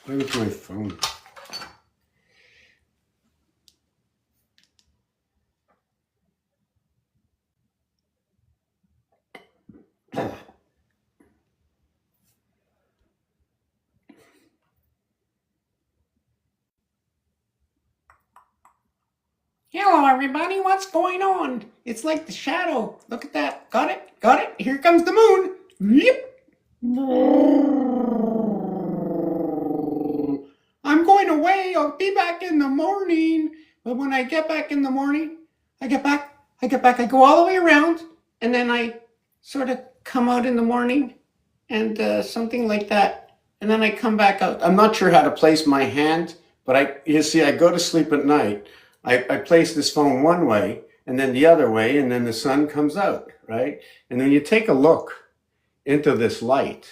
Play with my phone. Hello, everybody. What's going on? It's like the shadow. Look at that. Got it? Got it? Here comes the moon. Yep. I'm going away. I'll be back in the morning. But when I get back in the morning, I go all the way around, and then I sort of come out in the morning and something like that. And then I come back out. I'm not sure how to place my hand, but you see, I go to sleep at night. I place this phone one way and then the other way, and then the sun comes out, right? And then you take a look into this light.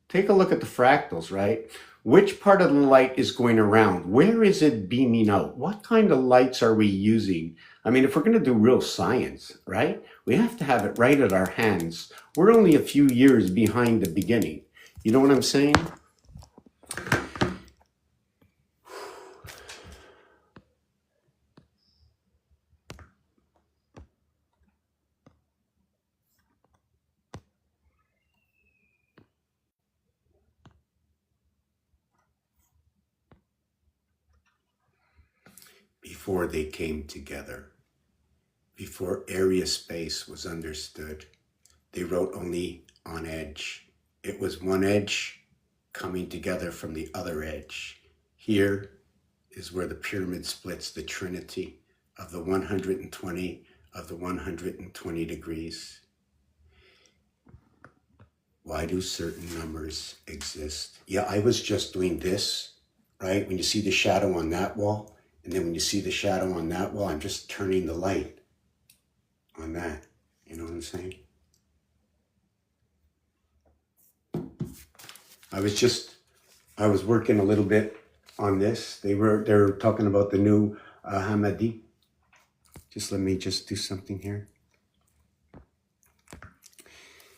Take a look at the fractals, right? Which part of the light is going around? Where is it beaming out? What kind of lights are we using? I mean, if we're going to do real science, right, we have to have it right at our hands. We're only a few years behind the beginning. You know what I'm saying? Before they came together, before area space was understood, they wrote only on edge. It was one edge coming together from the other edge. Here is where the pyramid splits, the trinity of the 120 of the 120 degrees. Why do certain numbers exist? Yeah, I was just doing this, right? When you see the shadow on that wall, and then when you see the shadow on that wall, I'm just turning the light on that. You know what I'm saying? I was working a little bit on this. They're talking about the new Hamadi. Let me do something here.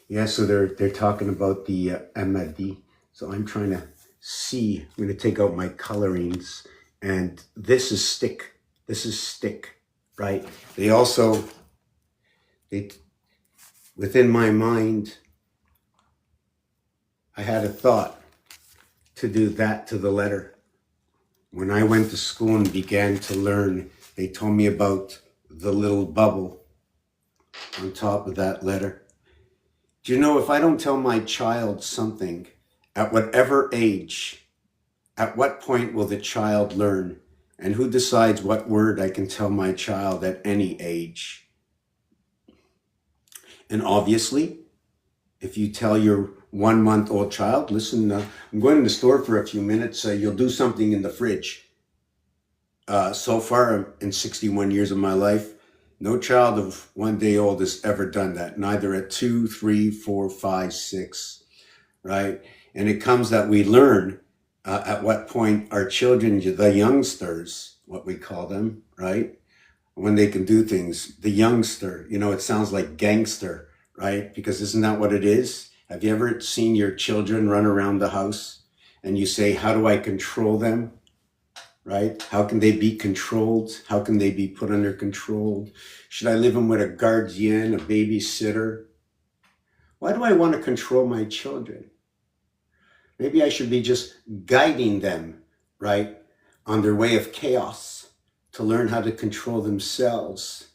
Yeah, so they're talking about the Hamadi. So I'm trying to see. I'm going to take out my colorings, and this is stick. This is stick, right? Within my mind, I had a thought to do that to the letter. When I went to school and began to learn, they told me about the little bubble on top of that letter. Do you know, if I don't tell my child something, at whatever age, at what point will the child learn? And who decides what word I can tell my child at any age? And obviously, if you tell your 1-month-old child, listen, I'm going to the store for a few minutes, you'll do something in the fridge. So far, in 61 years of my life, no child of 1 day old has ever done that, neither at 2, 3, 4, 5, 6, right? And it comes that we learn at what point our children, the youngsters, what we call them, right? When they can do things, the youngster, it sounds like gangster, right? Because isn't that what it is? Have you ever seen your children run around the house and you say, how do I control them? Right? How can they be controlled? How can they be put under control? Should I leave them with a guardian, a babysitter? Why do I want to control my children? Maybe I should be just guiding them, right, on their way of chaos, to learn how to control themselves,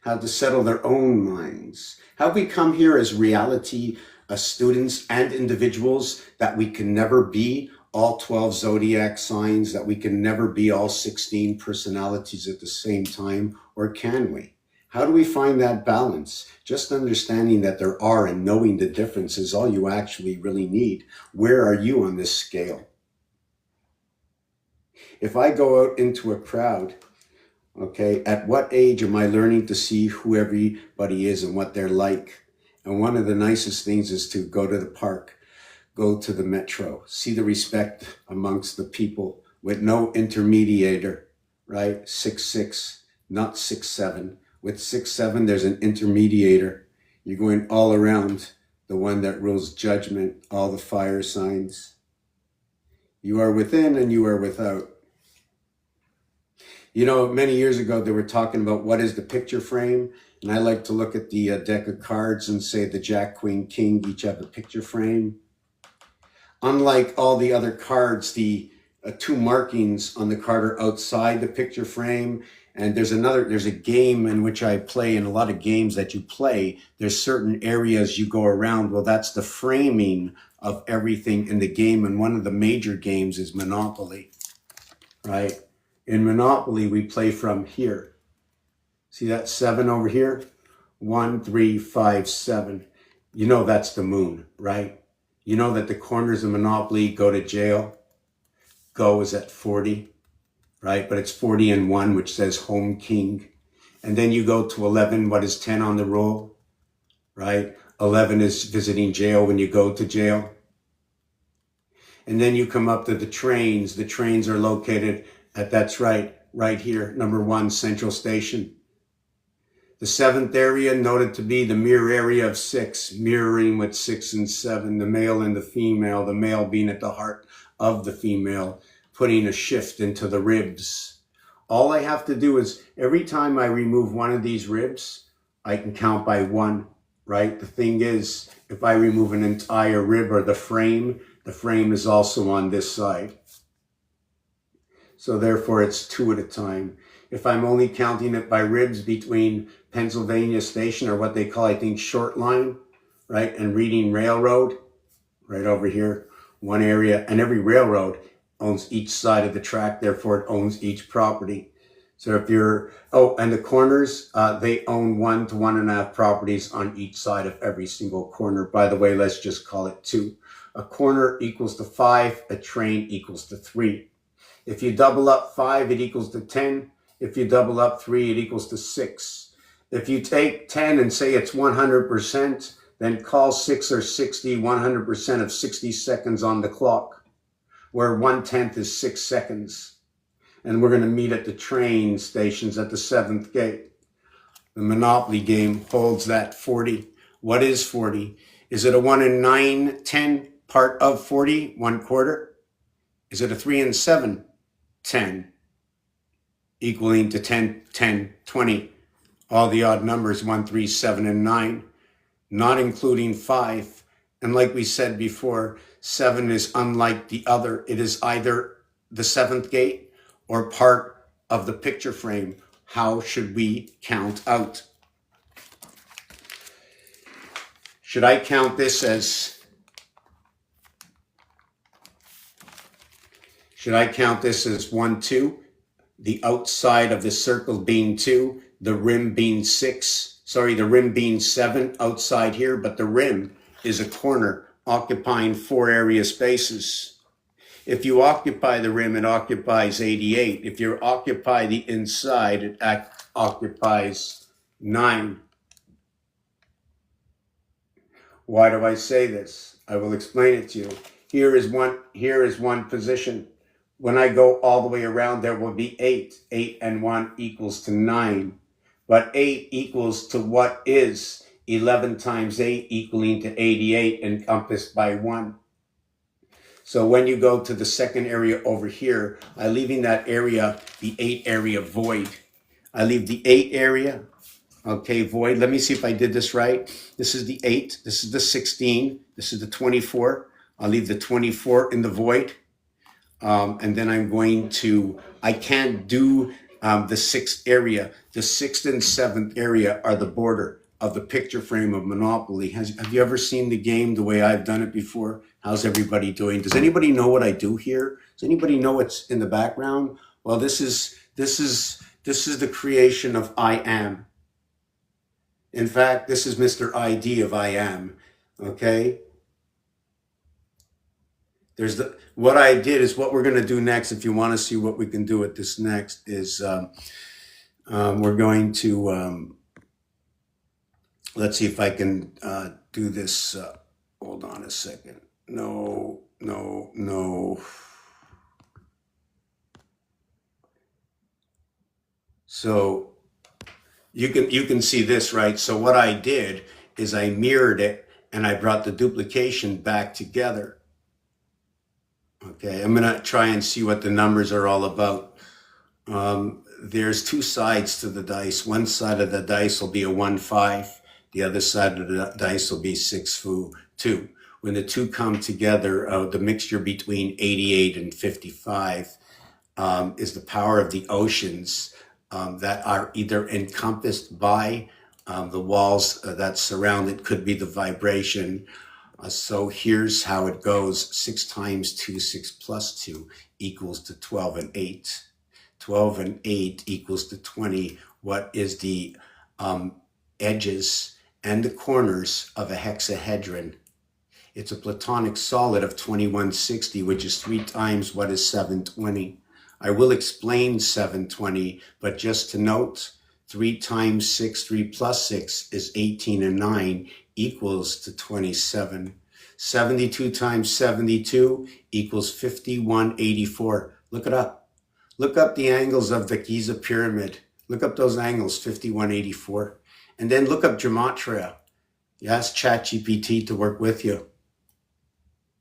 how to settle their own minds. How we come here as reality students and individuals that we can never be all 12 zodiac signs, that we can never be all 16 personalities at the same time, or can we? How do we find that balance? Just understanding that there are and knowing the difference is all you actually really need. Where are you on this scale? If I go out into a crowd, okay, at what age am I learning to see who everybody is and what they're like? And one of the nicest things is to go to the park, go to the metro, see the respect amongst the people with no intermediator, right? 6'6", not 6'7". With 6'7", there's an intermediator. You're going all around the one that rules judgment, all the fire signs. You are within and you are without. You know, many years ago, they were talking about what is the picture frame. And I like to look at the deck of cards and say the Jack, Queen, King each have a picture frame. Unlike all the other cards, the two markings on the card are outside the picture frame. And there's a game in which I play, in a lot of games that you play, there's certain areas you go around. Well, that's the framing of everything in the game. And one of the major games is Monopoly, right? In Monopoly, we play from here. See that 7 over here? 1, 3, 5, 7. You know that's the moon, right? You know that the corners of Monopoly go to jail. Go is at 40, right? But it's 40 and 1, which says home king. And then you go to 11. What is 10 on the roll, right? 11 is visiting jail when you go to jail. And then you come up to the trains. The trains are located at, that's right here, number 1, Central Station. The 7th area noted to be the mirror area of 6, mirroring with 6 and 7, the male and the male being at the heart of the female, putting a shift into the ribs. All I have to do is, every time I remove one of these ribs, I can count by 1, right? The thing is, if I remove an entire rib or the frame is also on this side. So therefore it's 2 at a time. If I'm only counting it by ribs between Pennsylvania Station, or what they call, I think, short line, right, and Reading Railroad, right over here, one area, and every railroad owns each side of the track, therefore it owns each property. So if you're, and the corners, they own 1 to 1.5 properties on each side of every single corner. By the way, let's just call it 2. A corner equals to 5, a train equals to 3. If you double up 5, it equals to 10. If you double up 3, it equals to 6. If you take 10 and say it's 100%, then call 6 or 60 100% of 60 seconds on the clock, where 1/10 is 6 seconds. And we're going to meet at the train stations at the 7th gate. The Monopoly game holds that 40. What is 40? Is it a 1 in 9, 10 part of 40, 1/4? Is it a 3 in 7, 10? Equaling to 10, 10, 20, all the odd numbers, 1, 3, 7, and 9, not including 5. And like we said before, 7 is unlike the other. It is either the 7th gate or part of the picture frame. How should we count out? Should I count this as 1, 2? The outside of the circle being 2, the rim being 6, the rim being 7 outside here, but the rim is a corner occupying 4 area spaces. If you occupy the rim, it occupies 88. If you occupy the inside, it occupies 9. Why do I say this? I will explain it to you. Here is one position. When I go all the way around, there will be 8. 8 and 1 equals to 9. But 8 equals to what is 11 times 8 equaling to 88, encompassed by 1. So when you go to the second area over here, I'm leaving that area, the 8 area, void. I leave the 8 area, okay, void. Let me see if I did this right. This is the 8. This is the 16. This is the 24. I'll leave the 24 in the void. And then I'm going to, I can't do the 6th area. The 6th and 7th area are the border of the picture frame of Monopoly. Have you ever seen the game the way I've done it before? How's everybody doing? Does anybody know what I do here? Does anybody know what's in the background? Well, this is the creation of I Am. In fact, this is Mr. ID of I Am, okay? What I did is what we're going to do next. If you want to see what we can do with this next is we're going to, let's see if I can do this. Hold on a second. No. So you can see this, right? So what I did is I mirrored it and I brought the duplication back together. Okay, I'm gonna try and see what the numbers are all about. There's two sides to the dice. One side of the dice will be a 1-5. The other side of the dice will be 6-2. When the two come together, the mixture between 88 and 55 is the power of the oceans that are either encompassed by the walls that surround it, could be the vibration. So here's how it goes. 6 times 2, 6 plus 2 equals to 12 and 8. 12 and 8 equals to 20. What is the edges and the corners of a hexahedron? It's a platonic solid of 2160, which is 3 times what is 720. I will explain 720, but just to note, 3 times 6, 3 plus 6 is 18, and 9 equals to 27. 72 times 72 equals 5184. Look it up. Look up the angles of the Giza pyramid. Look up those angles, 5184. And then look up Gematria. You ask ChatGPT to work with you.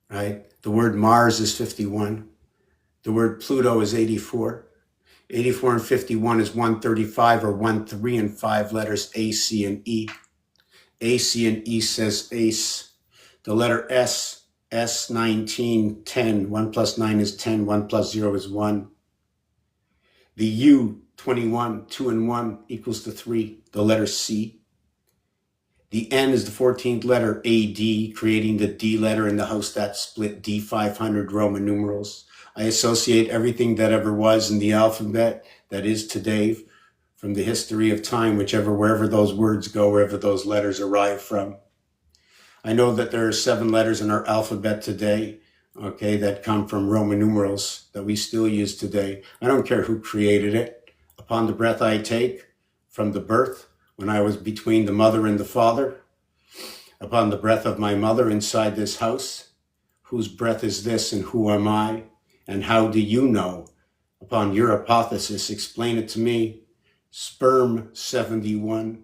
Right? The word Mars is 51. The word Pluto is 84. 84 and 51 is 135, or 1, 3, and 5 letters, A, C, and E. A, C, and E says ace. The letter S, S, 19, 10. 1 plus 9 is 10. 1 plus 0 is 1. The U, 21, 2 and 1 equals to 3. The letter C. The N is the 14th letter, AD, creating the D letter in the house that split D500 Roman numerals. I associate everything that ever was in the alphabet that is today from the history of time, wherever those words go, wherever those letters arrive from. I know that there are 7 letters in our alphabet today, okay, that come from Roman numerals that we still use today. I don't care who created it. Upon the breath I take from the birth, when I was between the mother and the father, upon the breath of my mother inside this house, whose breath is this and who am I? And how do you know? Upon your hypothesis, explain it to me. Sperm 71,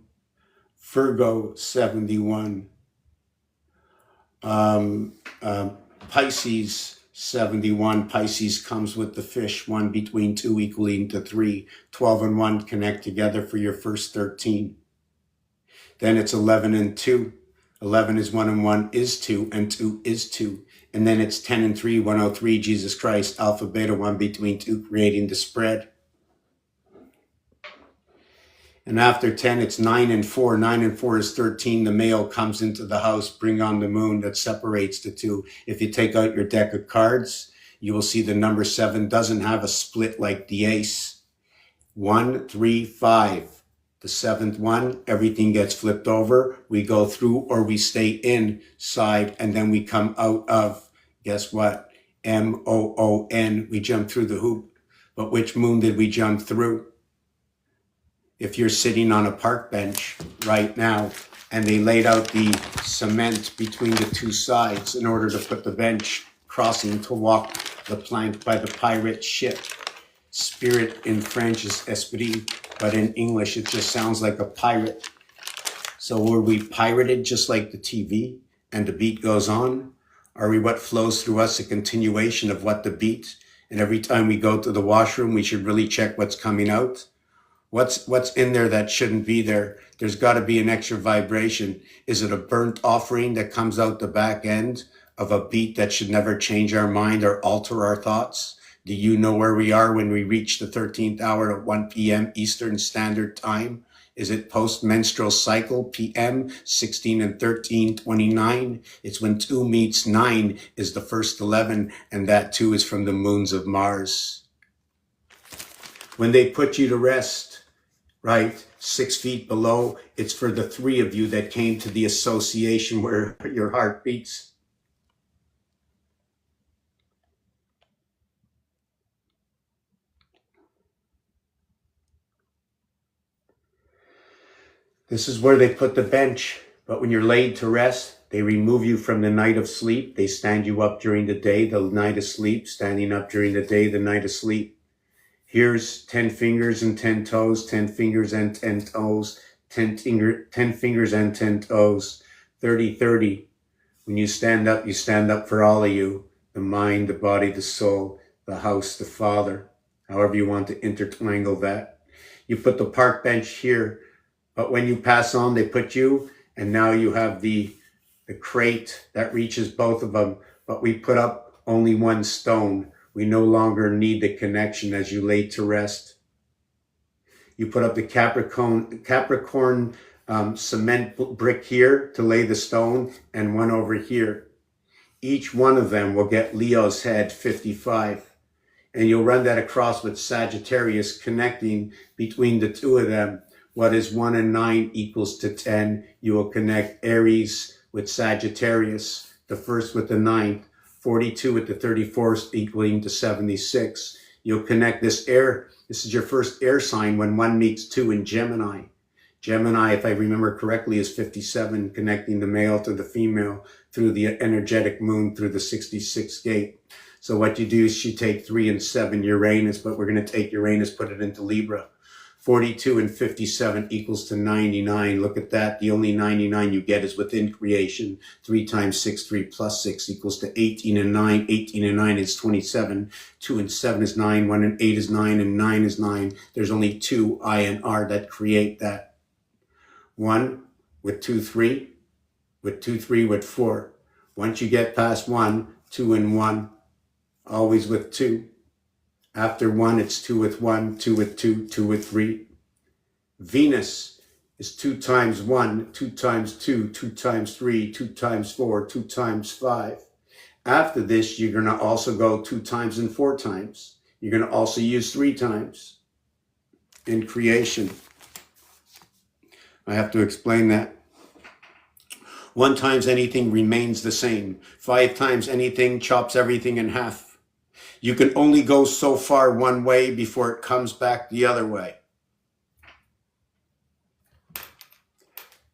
Virgo 71, Pisces 71. Pisces comes with the fish, 1 between 2 equaling to 3. 12 and 1 connect together for your first 13. Then it's 11 and 2. 11 is 1 and 1 is 2, and 2 is 2. And then it's 10 and 3, 103, Jesus Christ, alpha, beta, 1 between 2, creating the spread. And after 10, it's 9 and 4. 9 and 4 is 13. The male comes into the house, bring on the moon that separates the two. If you take out your deck of cards, you will see the number 7 doesn't have a split like the ace. 1, 3, 5. The 7th one, everything gets flipped over. We go through or we stay inside, and then we come out of, guess what? M-O-O-N. We jump through the hoop. But which moon did we jump through? If you're sitting on a park bench right now and they laid out the cement between the two sides in order to put the bench crossing to walk the plank by the pirate ship. Spirit in French is esprit, but in English it just sounds like a pirate. So were we pirated just like the TV and the beat goes on? Are we what flows through us, a continuation of what the beat? And every time we go to the washroom, we should really check what's coming out. What's in there that shouldn't be there? There's got to be an extra vibration. Is it a burnt offering that comes out the back end of a beat that should never change our mind or alter our thoughts? Do you know where we are when we reach the 13th hour at 1 p.m. Eastern Standard Time? Is it post-menstrual cycle, PM 16 and 13, 29? It's when 2 meets 9 is the first 11, and that 2 is from the moons of Mars. When they put you to rest, right, 6 feet below, it's for the 3 of you that came to the association where your heart beats. This is where they put the bench. But when you're laid to rest, they remove you from the night of sleep. They stand you up during the day, the night of sleep, standing up during the day, the night of sleep. Here's 10 fingers and 10 toes, 10 fingers and 10 toes, 10 fingers and 10 toes, 30, 30. When you stand up for all of you. the mind, the body, the soul, the house, the father, however you want to intertwangle that. You put the park bench here, but when you pass on, they put you, and now you have the crate that reaches both of them, but we put up only one stone. We no longer need the connection as you lay to rest. You put up the Capricorn cement brick here to lay the stone, and one over here. Each one of them will get Leo's head 55. And you'll run that across with Sagittarius, connecting between the two of them. What is 1 and 9 equals to 10. You will connect Aries with Sagittarius, the first with the 9th, 42 with the 34th equaling to 76. You'll connect this air. This is your first air sign when 1 meets 2 in Gemini. Gemini, if I remember correctly, is 57, connecting the male to the female through the energetic moon through the 66th gate. So what you do is you take 3 and 7 Uranus, but we're going to take Uranus, put it into Libra. 42 and 57 equals to 99. Look at that. The only 99 you get is within creation. 3 times 6, 3 plus 6 equals to 18 and 9. 18 and 9 is 27. 2 and 7 is 9. 1 and 8 is 9. And 9 is 9. There's only 2 I and R that create that. 1 with 2, 3. With 2, 3 with 4. Once you get past 1, 2 and 1. Always with 2. After 1, it's 2 with 1, 2 with 2, 2 with 3. Venus is 2 times 1, 2 times 2, 2 times 3, 2 times 4, 2 times 5. After this, you're going to also go 2 times and 4 times. You're going to also use 3 times in creation. I have to explain that. 1 times anything remains the same. 5 times anything chops everything in half. You can only go so far one way before it comes back the other way.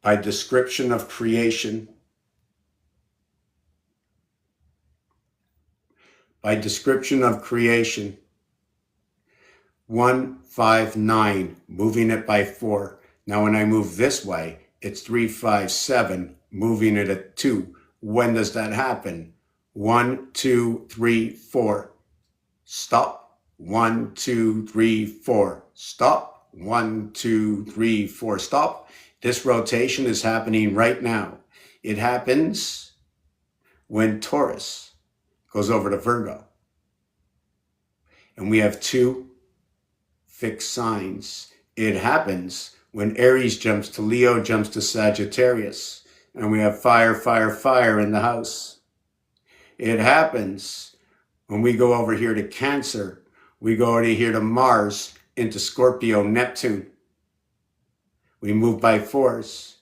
By description of creation. By description of creation. 1, 5, 9, moving it by 4. Now when I move this way, it's 3, 5, 7, moving it at 2. When does that happen? 1, 2, 3, 4. Stop. 1, 2, 3, 4. Stop. 1, 2, 3, 4. Stop. This rotation is happening right now. It happens when Taurus goes over to Virgo. And we have 2 fixed signs. It happens when Aries jumps to Leo, jumps to Sagittarius. And we have fire, fire, fire in the house. It happens when we go over here to Cancer, we go over here to Mars, into Scorpio, Neptune. We move by force.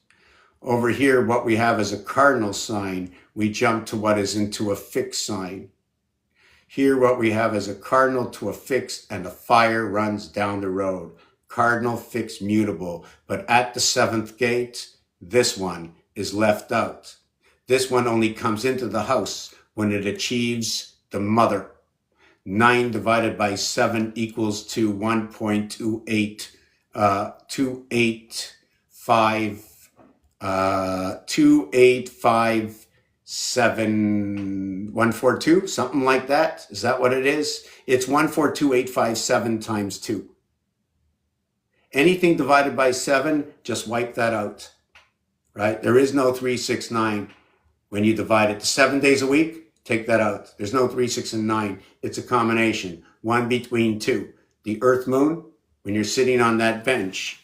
Over here, what we have is a cardinal sign. We jump to what is into a fixed sign. Here, what we have is a cardinal to a fixed, and the fire runs down the road. Cardinal, fixed, mutable. But at the 7th gate, this one is left out. This one only comes into the house when it achieves the mother. 9 divided by 7 equals to 1.28, 285,7, 142, something like that. Is that what it is? It's 142,857 times 2. Anything divided by 7, just wipe that out, right? There is no 3, 6, 9 when you divide it to 7 days a week. Take that out. There's no 3, 6, and 9. It's a combination. 1 between 2. The Earth Moon, when you're sitting on that bench,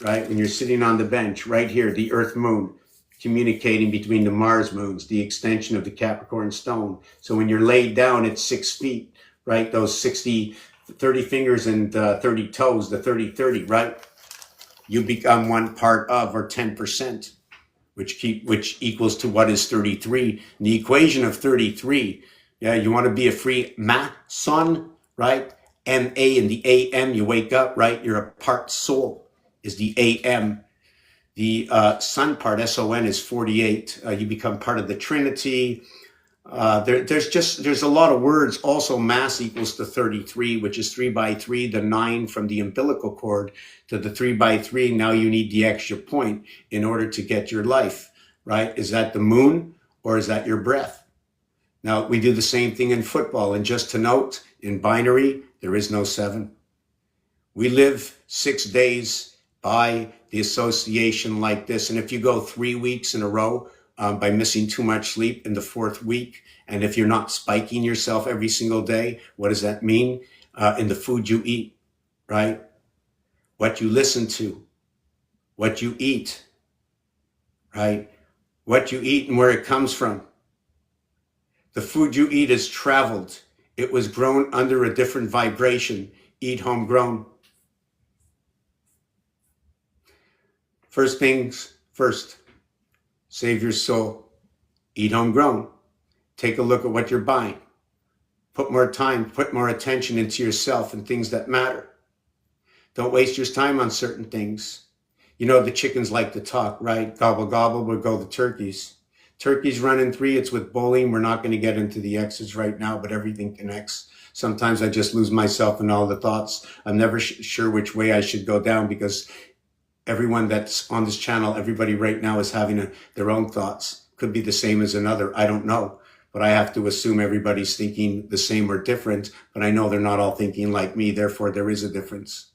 right? When you're sitting on the bench, right here, the Earth Moon, communicating between the Mars moons, the extension of the Capricorn stone. So when you're laid down, it's 6 feet, right? Those 30 fingers and 30 toes, the 30-30, right? You become 1 part of, or 10%. Which equals to what is 33. The equation of 33, yeah, you want to be a free mason, right? M-A in the A-M, you wake up, right? You're a part soul, is the A-M. The sun part, S-O-N, is 48. You become part of the Trinity. There's a lot of words. Also, mass equals to 33, which is 3 by 3, the 9 from the umbilical cord to the 3 by 3. Now you need the extra point in order to get your life, right? Is that the moon or is that your breath? Now, we do the same thing in football. And just to note, in binary, there is no 7. We live 6 days by the association like this. And if you go 3 weeks in a row by missing too much sleep in the 4th week, and if you're not spiking yourself every single day, what does that mean? In the food you eat, right? What you listen to, what you eat, right? What you eat and where it comes from. The food you eat is traveled. It was grown under a different vibration. Eat homegrown. First things first, save your soul. Eat homegrown. Take a look at what you're buying. Put more time, put more attention into yourself and things that matter. Don't waste your time on certain things. You know, the chickens like to talk, right? Gobble, gobble, would go the turkeys. Turkeys run in 3. It's with bullying. We're not going to get into the X's right now, but everything connects. Sometimes I just lose myself in all the thoughts. I'm never sure which way I should go down because everyone that's on this channel, everybody right now is having their own thoughts. Could be the same as another. I don't know. But I have to assume everybody's thinking the same or different. But I know they're not all thinking like me. Therefore, there is a difference.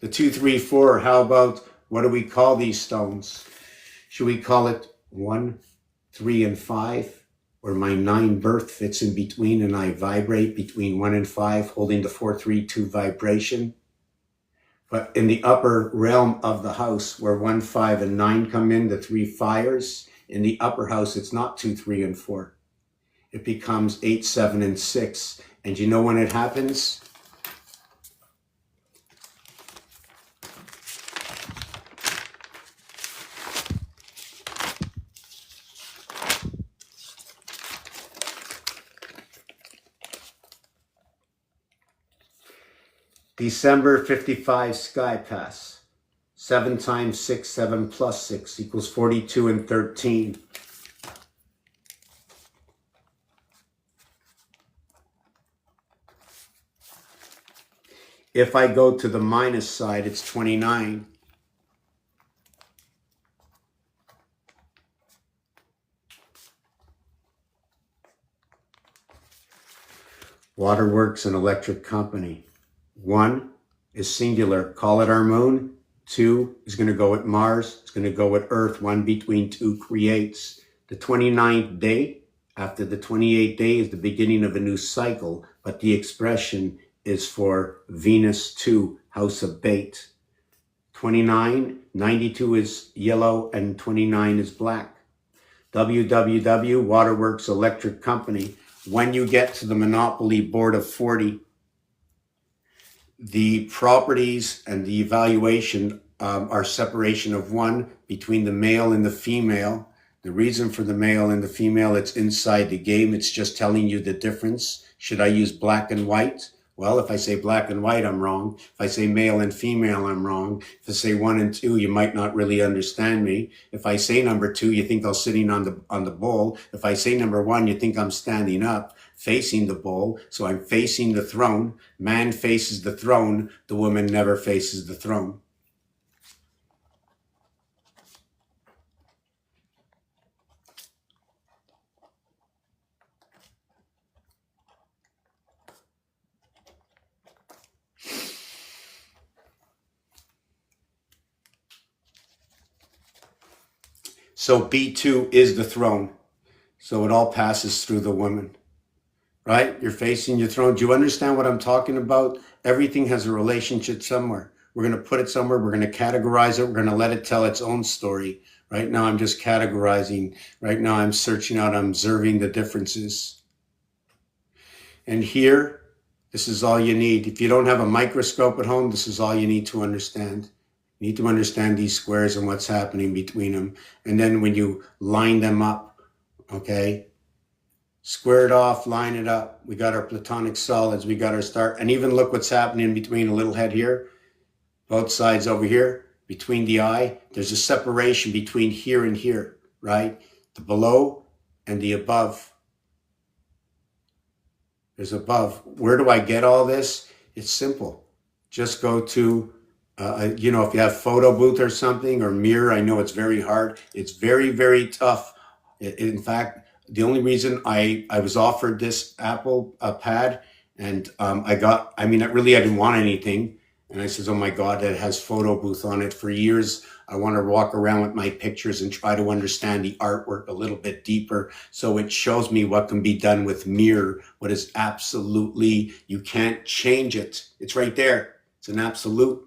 The 2, 3, 4, how about, what do we call these stones? Should we call it 1, 3, and 5? Or my 9 birth fits in between and I vibrate between 1 and 5, holding the 4, 3, 2 vibration? But in the upper realm of the house where 1, 5, and 9 come in, the 3 fires, in the upper house, it's not 2, 3, and 4. It becomes 8, 7, and 6. And you know when it happens? December 55 Sky Pass. 7 times 6, 7 plus 6 equals 42 and 13. If I go to the minus side, it's 29. Waterworks and electric company. 1 is singular, call it our moon. 2 is going to go at Mars, it's going to go at Earth. 1 between 2 creates. The 29th day, after the 28th day, is the beginning of a new cycle, but the expression is for Venus 2, House of Bait. 29, 92 is yellow, and 29 is black. WWW, Waterworks Electric Company. When you get to the Monopoly Board of 40, the properties and the evaluation are separation of 1 between the male and the female. The reason for the male and the female, it's inside the game. It's just telling you the difference. Should I use black and white? Well, if I say black and white, I'm wrong. If I say male and female, I'm wrong. If I say 1 and 2, you might not really understand me. If I say number 2, you think I'm sitting on the bowl. If I say number 1, you think I'm standing up, facing the bowl. So I'm facing the throne. Man faces the throne. The woman never faces the throne. So B2 is the throne. So it all passes through the woman, right? You're facing your throne. Do you understand what I'm talking about? Everything has a relationship somewhere. We're going to put it somewhere. We're going to categorize it. We're going to let it tell its own story. Right now, I'm just categorizing. Right now, I'm searching out, I'm observing the differences. And here, this is all you need. If you don't have a microscope at home, this is all you need to understand. You need to understand these squares and what's happening between them. And then when you line them up, okay, square it off, line it up. We got our platonic solids. We got our star. And even look what's happening in between a little head here. Both sides over here, between the eye. There's a separation between here and here, right? The below and the above. There's above. Where do I get all this? It's simple. Just go to if you have photo booth or something or mirror, I know it's very hard. It's very, very tough. In fact, the only reason I was offered this Apple pad, and I mean, I didn't want anything. And I says, oh my God, it has photo booth on it. For years, I want to walk around with my pictures and try to understand the artwork a little bit deeper. So it shows me what can be done with mirror, what is absolutely, you can't change it. It's right there. It's an absolute.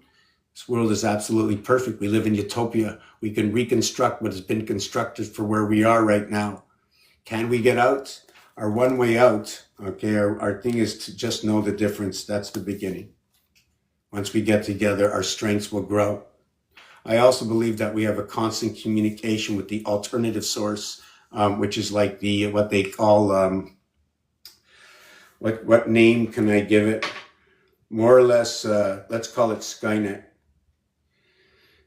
This world is absolutely perfect. We live in utopia. We can reconstruct what has been constructed for where we are right now. Can we get out? Our one way out, okay, our thing is to just know the difference. That's the beginning. Once we get together, our strengths will grow. I also believe that we have a constant communication with the alternative source, which is like what they call, what name can I give it? More or less, let's call it Skynet.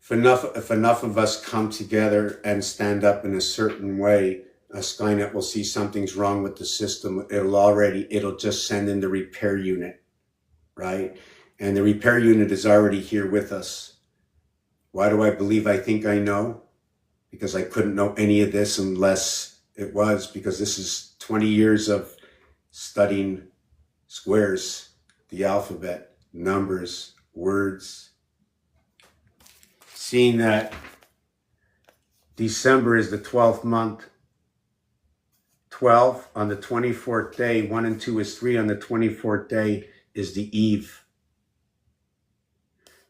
If enough of us come together and stand up in a certain way, Skynet will see something's wrong with the system. It'll just send in the repair unit, right? And the repair unit is already here with us. Why do I believe I think I know? Because I couldn't know any of this unless it was, because this is 20 years of studying squares, the alphabet, numbers, words. Seeing that December is the 12th month. 12 on the 24th day, 1 and 2 is 3 on the 24th day is the eve.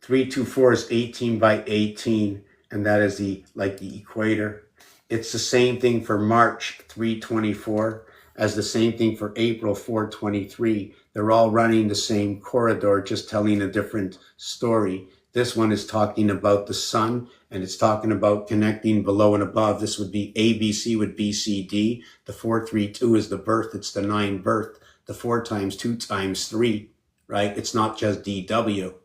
324 is 18 by 18, and that is the equator. It's the same thing for March 324 as the same thing for April 423. They're all running the same corridor, just telling a different story. This one is talking about the sun, and it's talking about connecting below and above. This would be ABC with BCD. The 432 is the birth. It's the 9 birth. The 4 times 2 times 3, right? It's not just DW.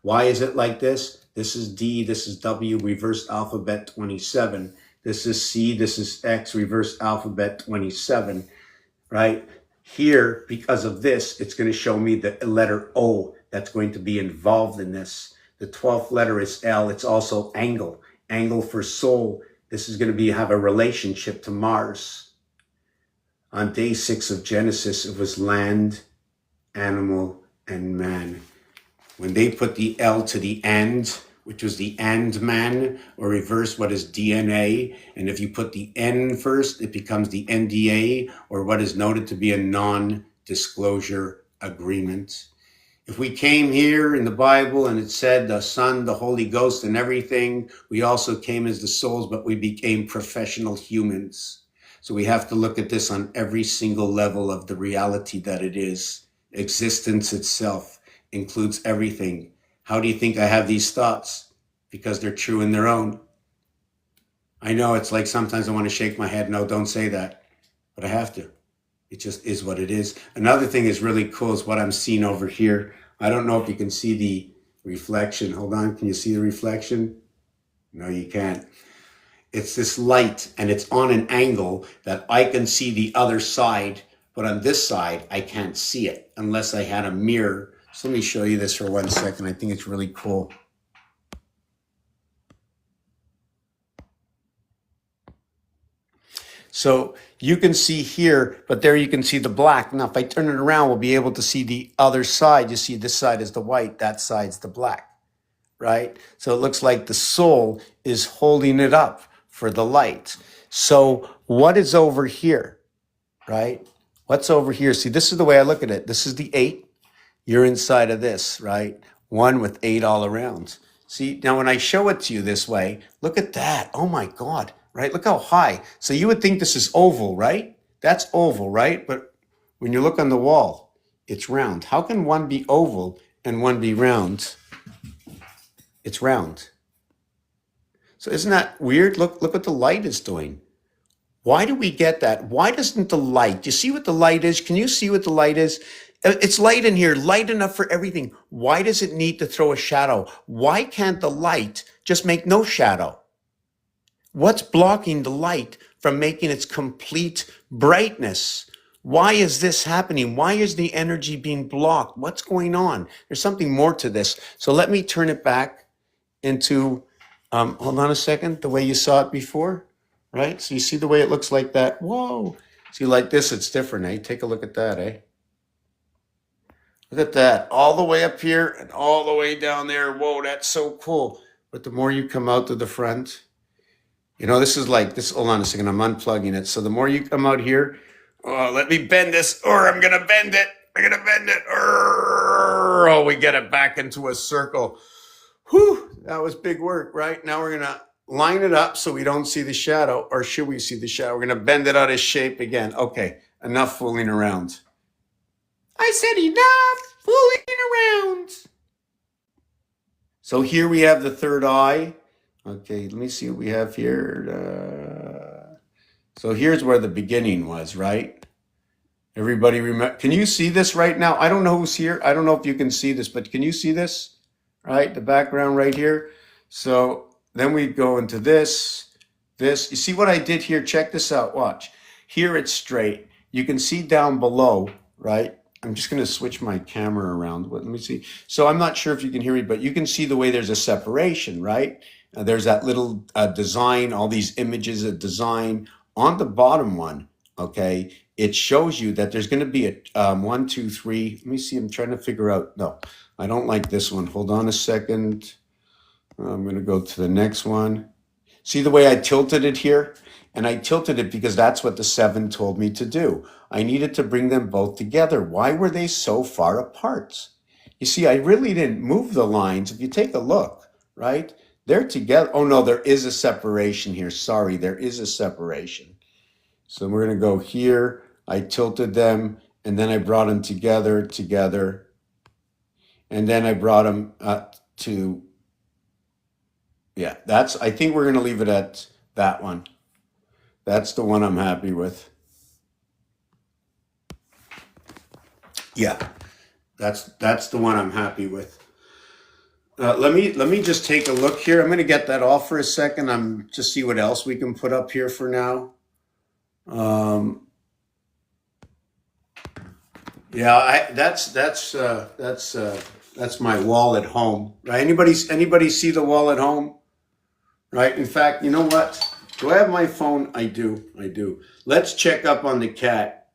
Why is it like this? This is D, this is W, reversed alphabet 27. This is C, this is X, reversed alphabet 27, right? Here, because of this, it's going to show me the letter O that's going to be involved in this. The 12th letter is L. It's also angle. Angle for soul. This is going to have a relationship to Mars. On day 6 of Genesis, it was land, animal, and man. When they put the L to the end, which was the and man, or reverse what is DNA, and if you put the N first, it becomes the NDA, or what is noted to be a non-disclosure agreement. If we came here in the Bible and it said the Son, the Holy Ghost, and everything, we also came as the souls, but we became professional humans. So we have to look at this on every single level of the reality that it is. Existence itself includes everything. How do you think I have these thoughts? Because they're true in their own. I know it's like sometimes I want to shake my head. No, don't say that. But I have to. It just is what it is. Another thing is really cool is what I'm seeing over here. I don't know if you can see the reflection. Hold on. Can you see the reflection? No, you can't. It's this light, and it's on an angle that I can see the other side. But on this side, I can't see it unless I had a mirror. So let me show you this for 1 second. I think it's really cool. So you can see here, but there you can see the black. Now, if I turn it around, we'll be able to see the other side. You see this side is the white, that side's the black, right? So it looks like the soul is holding it up for the light. So what is over here, right? What's over here? See, this is the way I look at it. This is the 8. You're inside of this, right? 1 with 8 all around. See, now when I show it to you this way, look at that. Oh my God, right? Look how high. So you would think this is oval, right? That's oval, right? But when you look on the wall, it's round. How can one be oval and one be round? It's round. So isn't that weird? Look what the light is doing. Why do we get that? Why doesn't the light, do you see what the light is? Can you see what the light is? It's light in here, light enough for everything. Why does it need to throw a shadow? Why can't the light just make no shadow? What's blocking the light from making its complete brightness? Why is this happening? Why is the energy being blocked? What's going on? There's something more to this. So let me turn it back into, hold on a second, the way you saw it before. right? So you see the way it looks like that? Whoa. See, like this, it's different, eh? Take a look at that, eh? Look at that. All the way up here and all the way down there. Whoa, that's so cool. But the more you come out to the front, you know, this is like this. Hold on a second. I'm unplugging it. So the more you come out here, oh, let me bend this, or I'm going to bend it. I'm going to bend it. Oh, we get it back into a circle. Whew, that was big work, right? Now we're going to line it up so we don't see the shadow, or should we see the shadow? We're going to bend it out of shape again. Okay, enough fooling around. I said enough fooling around. So here we have the third eye. Okay, let me see what we have here. So here's where the beginning was, right? Everybody remember? Can you see this right now? I don't know who's here. I don't know if you can see this, but can you see this? Right, the background right here. So then we go into this. You see what I did here? Check this out. Watch. Here it's straight. You can see down below, right? I'm just going to switch my camera around. Let me see. So I'm not sure if you can hear me, but you can see the way there's a separation, right? There's that little design, all these images of design on the bottom one. Okay, it shows you that there's going to be a 1, 2, 3. Let me see. I'm trying to figure out. No, I don't like this one. Hold on a second. I'm going to go to the next one. See the way I tilted it here? And I tilted it because that's what the 7 told me to do. I needed to bring them both together. Why were they so far apart? You see, I really didn't move the lines. If you take a look, right? They're together. Oh, no, there is a separation here. Sorry, there is a separation. So we're going to go here. I tilted them, and then I brought them together. And then I brought them to, yeah, I think we're going to leave it at that one. That's the one I'm happy with. Yeah, that's the one I'm happy with. Let me just take a look here. I'm going to get that off for a second. I'm just see what else we can put up here for now. Yeah, that's my wall at home. Right? Anybody see the wall at home? Right. In fact, you know what? Do I have my phone? I do. Let's check up on the cat.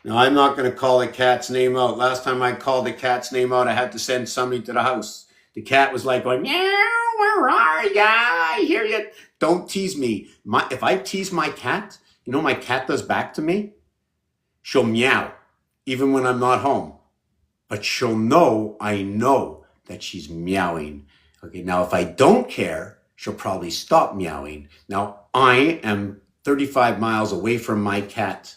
Now, I'm not going to call the cat's name out. Last time I called the cat's name out, I had to send somebody to the house. The cat was like going, meow, where are ya? I hear you. Don't tease me. If I tease my cat, you know my cat does back to me? She'll meow, even when I'm not home. But she'll know I know that she's meowing. Okay, now if I don't care, she'll probably stop meowing. Now, I am 35 miles away from my cat.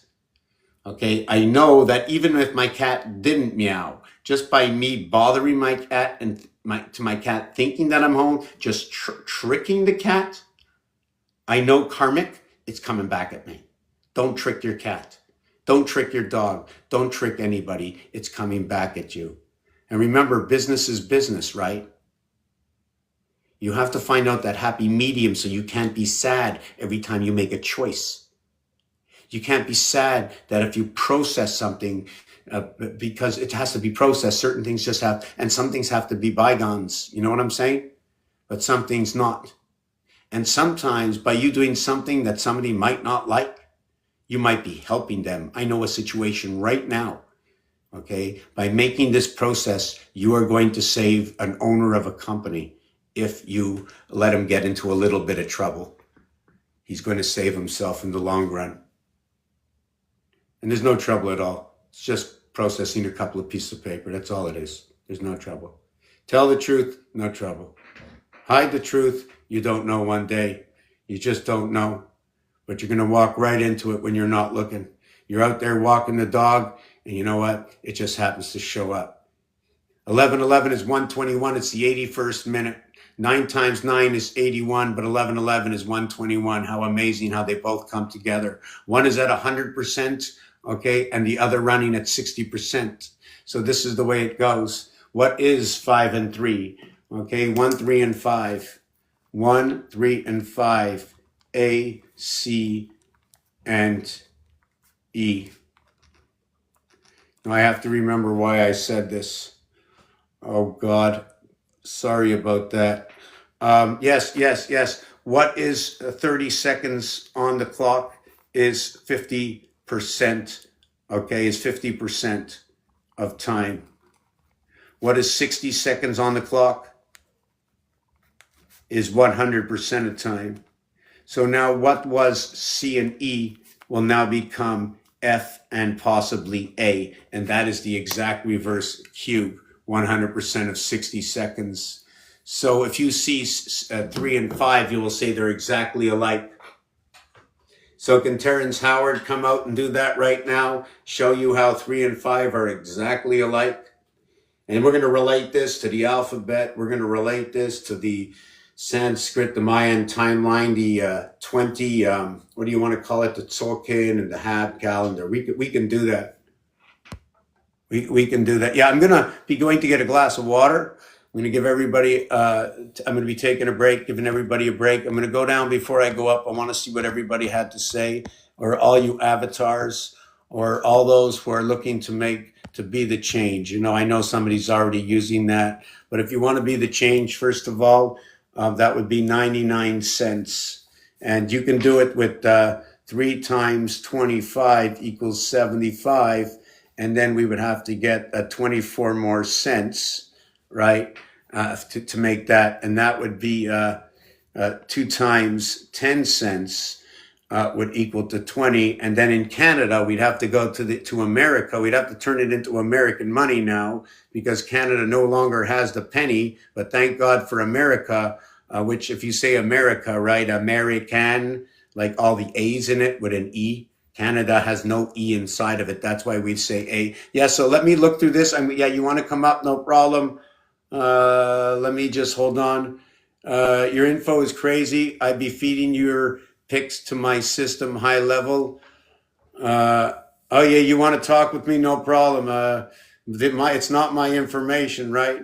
Okay, I know that even if my cat didn't meow, just by me bothering my cat and my cat thinking that I'm home, just tricking the cat, I know karmic, it's coming back at me. Don't trick your cat. Don't trick your dog. Don't trick anybody. It's coming back at you. And remember, business is business, right? You have to find out that happy medium so you can't be sad every time you make a choice. You can't be sad that if you process something, because it has to be processed, certain things just have, and some things have to be bygones. You know what I'm saying? But some things not. And sometimes by you doing something that somebody might not like, you might be helping them. I know a situation right now, okay? By making this process, you are going to save an owner of a company if you let him get into a little bit of trouble. He's going to save himself in the long run. And there's no trouble at all. It's just processing a couple of pieces of paper. That's all it is. There's no trouble. Tell the truth, no trouble. Hide the truth, you don't know one day. You just don't know. But you're going to walk right into it when you're not looking. You're out there walking the dog, and you know what? It just happens to show up. 11:11 is 121. It's the 81st minute. 9 times 9 is 81, but 11:11 is 121. How amazing how they both come together. One is at 100%, okay, and the other running at 60%. So this is the way it goes. What is 5 and 3? Okay, 1, 3, and 5. 1, 3, and 5. A, C, and E. Now I have to remember why I said this. Oh God, sorry about that. Yes. What is 30 seconds on the clock is 50%. Okay, is 50% of time. What is 60 seconds on the clock is 100% of time. So now what was C and E will now become F and possibly A. And that is the exact reverse cube, 100% of 60 seconds. So if you see 3 and 5, you will say they're exactly alike. So can Terrence Howard come out and do that right now? Show you how 3 and 5 are exactly alike? And we're going to relate this to the alphabet. We're going to relate this to the Sanskrit, the Mayan timeline, the 20, what do you want to call it? The Tzolk'in and the Hab calendar. We can do that. We can do that. Yeah, I'm going to be going to get a glass of water. I'm going to give everybody, I'm going to be taking a break, giving everybody a break. I'm going to go down before I go up. I want to see what everybody had to say, or all you avatars, or all those who are looking to be the change. You know, I know somebody's already using that, but if you want to be the change, first of all, that would be 99 cents. And you can do it with 3 times 25 equals 75. And then we would have to get 24 more cents, right, to make that. And that would be 2 times 10 cents would equal to 20. And then in Canada, we'd have to go to America. We'd have to turn it into American money now, because Canada no longer has the penny. But thank God for America, which if you say America, right, American, like all the A's in it with an E. Canada has no E inside of it. That's why we say A. Yeah, so let me look through this. Yeah, you want to come up? No problem. Let me just hold on. Your info is crazy. I'd be feeding your picks to my system high level. Oh yeah, you want to talk with me? No problem. It's not my information, right?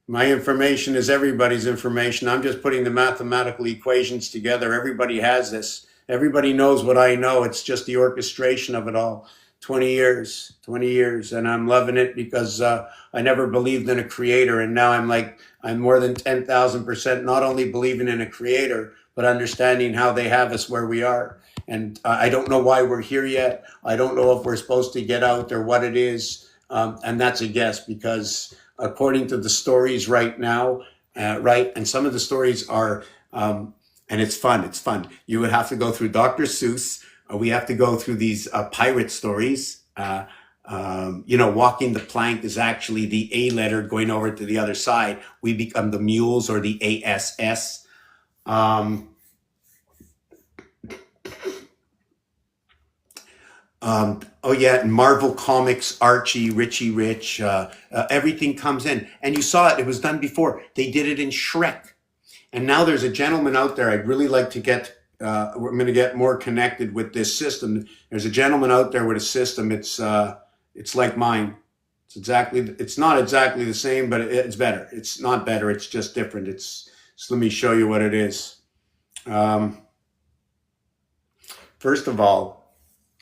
My information is everybody's information. I'm just putting the mathematical equations together. Everybody has this. Everybody knows what I know. It's just the orchestration of it all. 20 years. And I'm loving it because I never believed in a creator. And now I'm more than 10,000% not only believing in a creator, but understanding how they have us where we are. And I don't know why we're here yet. I don't know if we're supposed to get out or what it is. And that's a guess, because according to the stories right now, right, and some of the stories are, and it's fun. You would have to go through Dr. Seuss. We have to go through these pirate stories. Walking the plank is actually the A letter going over to the other side. We become the mules, or the ASS. In Marvel Comics, Archie, Richie Rich, everything comes in. And you saw it. It was done before. They did it in Shrek. And now there's a gentleman out there. I'd really like to get, we're going to get more connected with this system. There's a gentleman out there with a system. It's like mine. It's not exactly the same, but it's better. It's not better. It's just different. So let me show you what it is. First of all,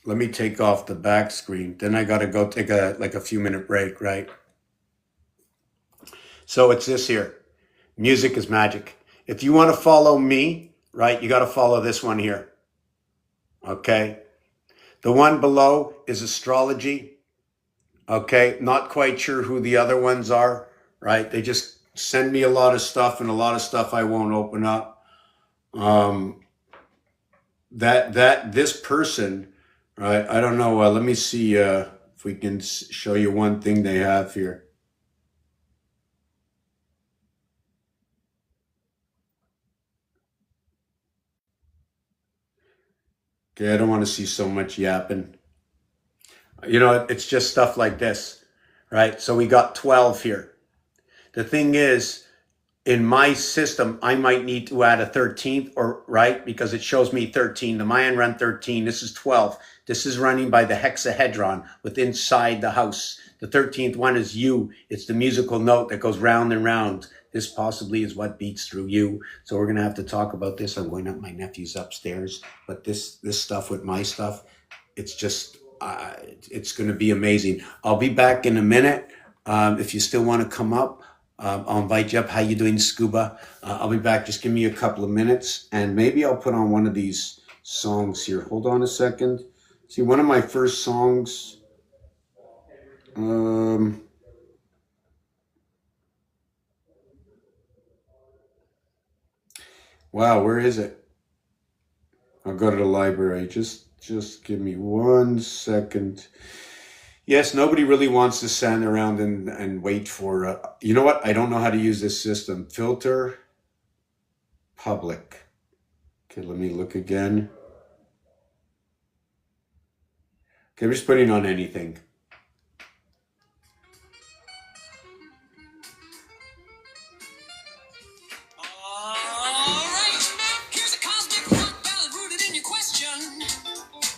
let me take off the back screen. Then I got to go take a few minute break, right? So it's this here. Music is magic. If you want to follow me, right, you got to follow this one here. Okay. The one below is astrology. Okay. Not quite sure who the other ones are, right? They just send me a lot of stuff, and a lot of stuff I won't open up. This person, right? I don't know. Let me see if we can show you one thing they have here. Okay, I don't want to see so much yapping. It's just stuff like this, right? So we got 12 here. The thing is, in my system, I might need to add a 13th, or right, because it shows me 13. The Mayan run 13. This is 12. This is running by the hexahedron within inside the house. The 13th one is you. It's the musical note that goes round and round. This possibly is what beats through you. So we're going to have to talk about this. I'm going up. My nephew's upstairs. But this stuff with my stuff, it's just, it's going to be amazing. I'll be back in a minute. If you still want to come up, I'll invite you up. How you doing, Scuba? I'll be back. Just give me a couple of minutes, and maybe I'll put on one of these songs here. Hold on a second. See, one of my first songs. Um, wow, where is it? I'll go to the library. Just give me 1 second. Yes, nobody really wants to stand around and wait for. You know what? I don't know how to use this system. Filter public. Okay, let me look again. Okay, I'm just putting on anything. Alright, here's a cosmic rock ballad rooted in your question.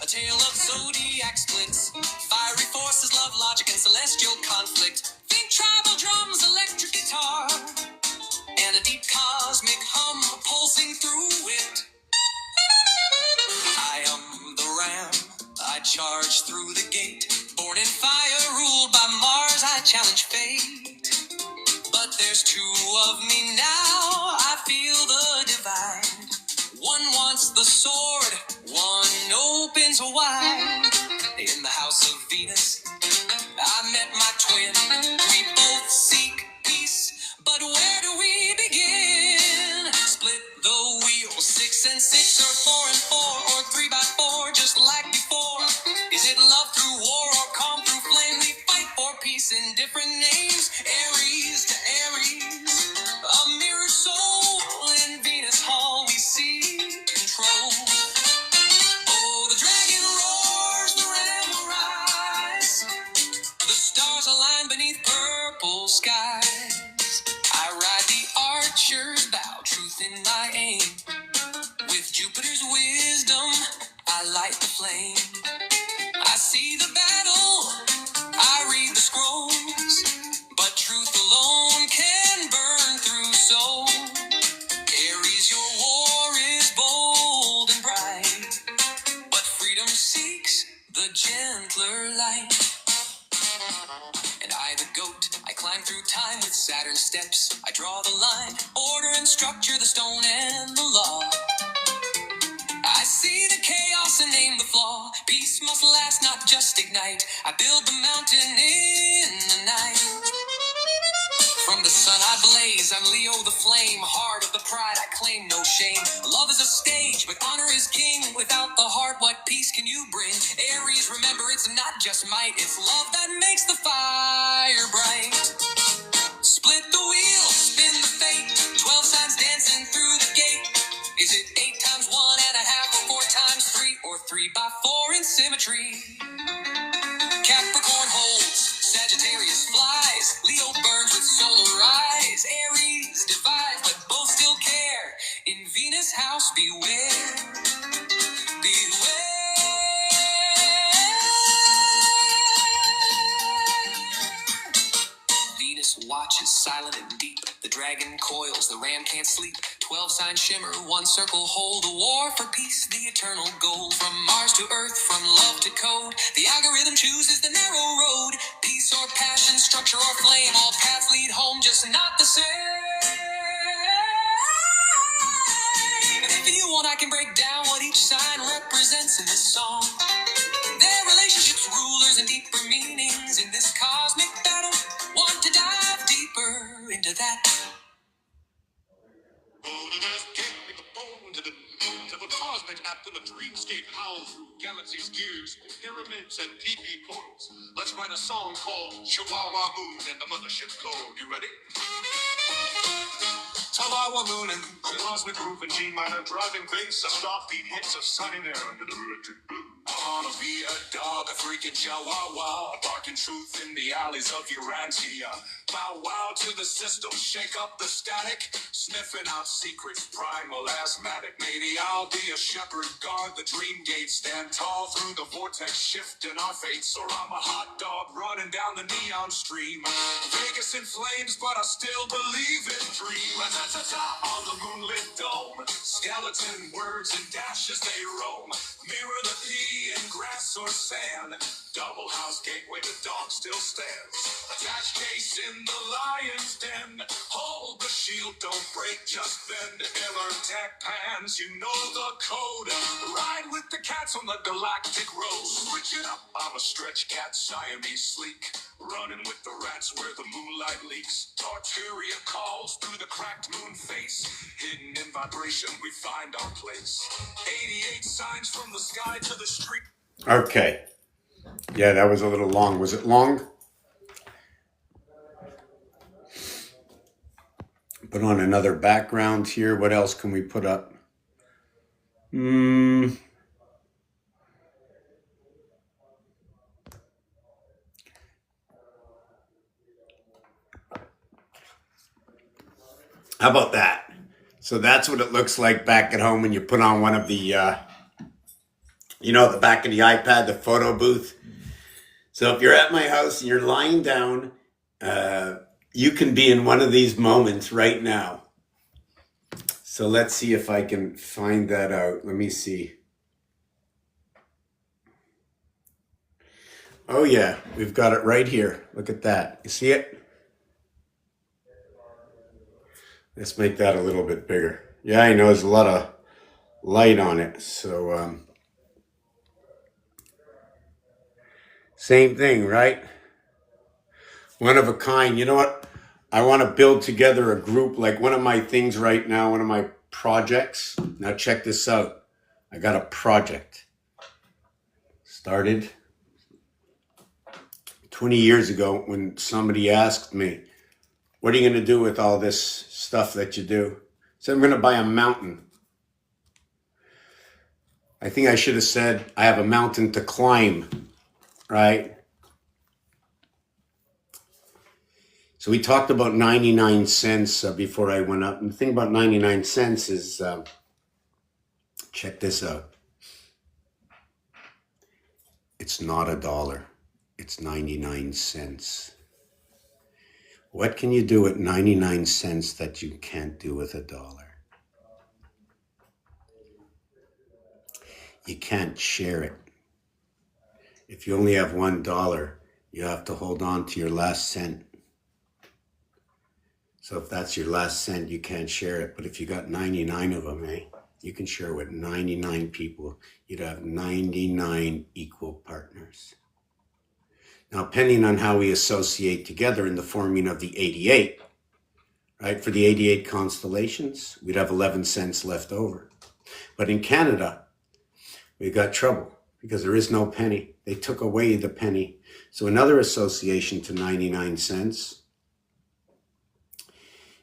A tale of zodiac splits, fiery forces, love, logic, and celestial conflict. Think tribal drums, electric guitar, and a deep cosmic hum pulsing through it. I am the ram, I charge through the gate. Born in fire, ruled by Mars, I challenge fate. But there's two of me now, I feel the divide. One wants the sword, one opens wide. In the house of Venus, I met my twin. We both seek peace, but where do we begin? Split the wheel, 6 and 6, or 4 and 4, or 3 by 4, just like before. Is it love through war or calm through flame? We fight for peace in different names. Aries to Aries, a mirror soul in Venus Hall. We see control. Oh, the dragon roars, the ram will rise. The stars align beneath purple skies. I ride the archer's bow, truth in my aim. With Jupiter's wisdom, I light the flame. I see the battle, I read the scrolls, but truth alone can burn through soul. Aries, your war is bold and bright, but freedom seeks the gentler light. And I, the goat, I climb through time with Saturn's steps. I draw the line, order and structure, the stone and the law. I see the chaos and name the flaw. Peace must last, not just ignite. I build the mountain in the night. From the sun I blaze, I'm Leo the flame. Heart of the pride, I claim no shame. Love is a stage, but honor is king. Without the heart, what peace can you bring? Aries, remember it's not just might, it's love that makes the fire bright. Split the wheel, spin the fate. 12 signs dancing through the gate. Is it 8 times 1 and a half, or 4 times 3, or 3 by 4 in symmetry? Capricorn holds, Sagittarius flies, Leo burns with solar eyes, Aries divides, but both still care. In Venus' house, beware, beware. Venus watches silent and deep. The dragon coils, the ram can't sleep. 12 signs shimmer, 1 circle hold. The war for peace, the eternal goal. From Mars to Earth, from love to code, the algorithm chooses the narrow road. Peace or passion, structure or flame, all paths lead home, just not the same. And if you want, I can break down what each sign represents in this song. Their relationships, rulers, and deeper meanings in this cosmic battle. Want to dive deeper into that? To the cosmic after the dreamscape howl through galaxies, gears, pyramids, and PP portals. Let's write a song called Chihuahua Moon and the Mothership Code. You ready? Chihuahua Moon and the cosmic groove in G minor, driving bass, a stop beat hits of sunny air under the electric blue. I wanna be a dog, a freaking chihuahua, barking truth in the alleys of Urantia. Bow wow to the system, shake up the static, sniffing out secrets, primal asthmatic. Maybe I'll be a shepherd, guard the dream gate, stand tall through the vortex, shifting our fates. Or I'm a hot dog running down the neon stream. Vegas in flames, but I still believe in dream. Ra-ta-ta-ta on the moonlit dome, skeleton words and dashes they roam. Mirror the pea in grass or sand. Double house gate where the dog still stands. Attached case in the lion's den. Hold the shield, don't break, just bend. Miller Tech pants, you know the code. Ride with the cats on the galactic road. Switch it up, I'm a stretch cat, Siamese sleek. Running with the rats where the moonlight leaks. Tartaria calls through the cracked moon face. Hidden in vibration, we find our place. 88 signs from the sky to the street. Okay. Yeah, that was a little long. Was it long? Put on another background here. What else can we put up? How about that? So that's what it looks like back at home when you put on one of the, the back of the iPad, the photo booth. So if you're at my house and you're lying down, you can be in one of these moments right now. So let's see if I can find that out. Let me see. Oh yeah, we've got it right here. Look at that. You see it? Let's make that a little bit bigger. Yeah, I know there's a lot of light on it. So same thing, right? One of a kind. You know what? I want to build together a group, like one of my things right now, one of my projects. Now check this out. I got a project. Started 20 years ago when somebody asked me, what are you going to do with all this stuff that you do? I said, I'm going to buy a mountain. I think I should have said, I have a mountain to climb, right? So we talked about 99 cents before I went up. And the thing about 99 cents is, check this out. It's not $1. It's 99 cents. What can you do at 99 cents that you can't do with $1? You can't share it. If you only have $1, you have to hold on to your last cent. So if that's your last cent, you can't share it. But if you got 99 of them, you can share with 99 people. You'd have 99 equal partners. Now, depending on how we associate together in the forming of the 88, right? For the 88 constellations, we'd have 11 cents left over. But in Canada, we got trouble because there is no penny. They took away the penny. So another association to 99 cents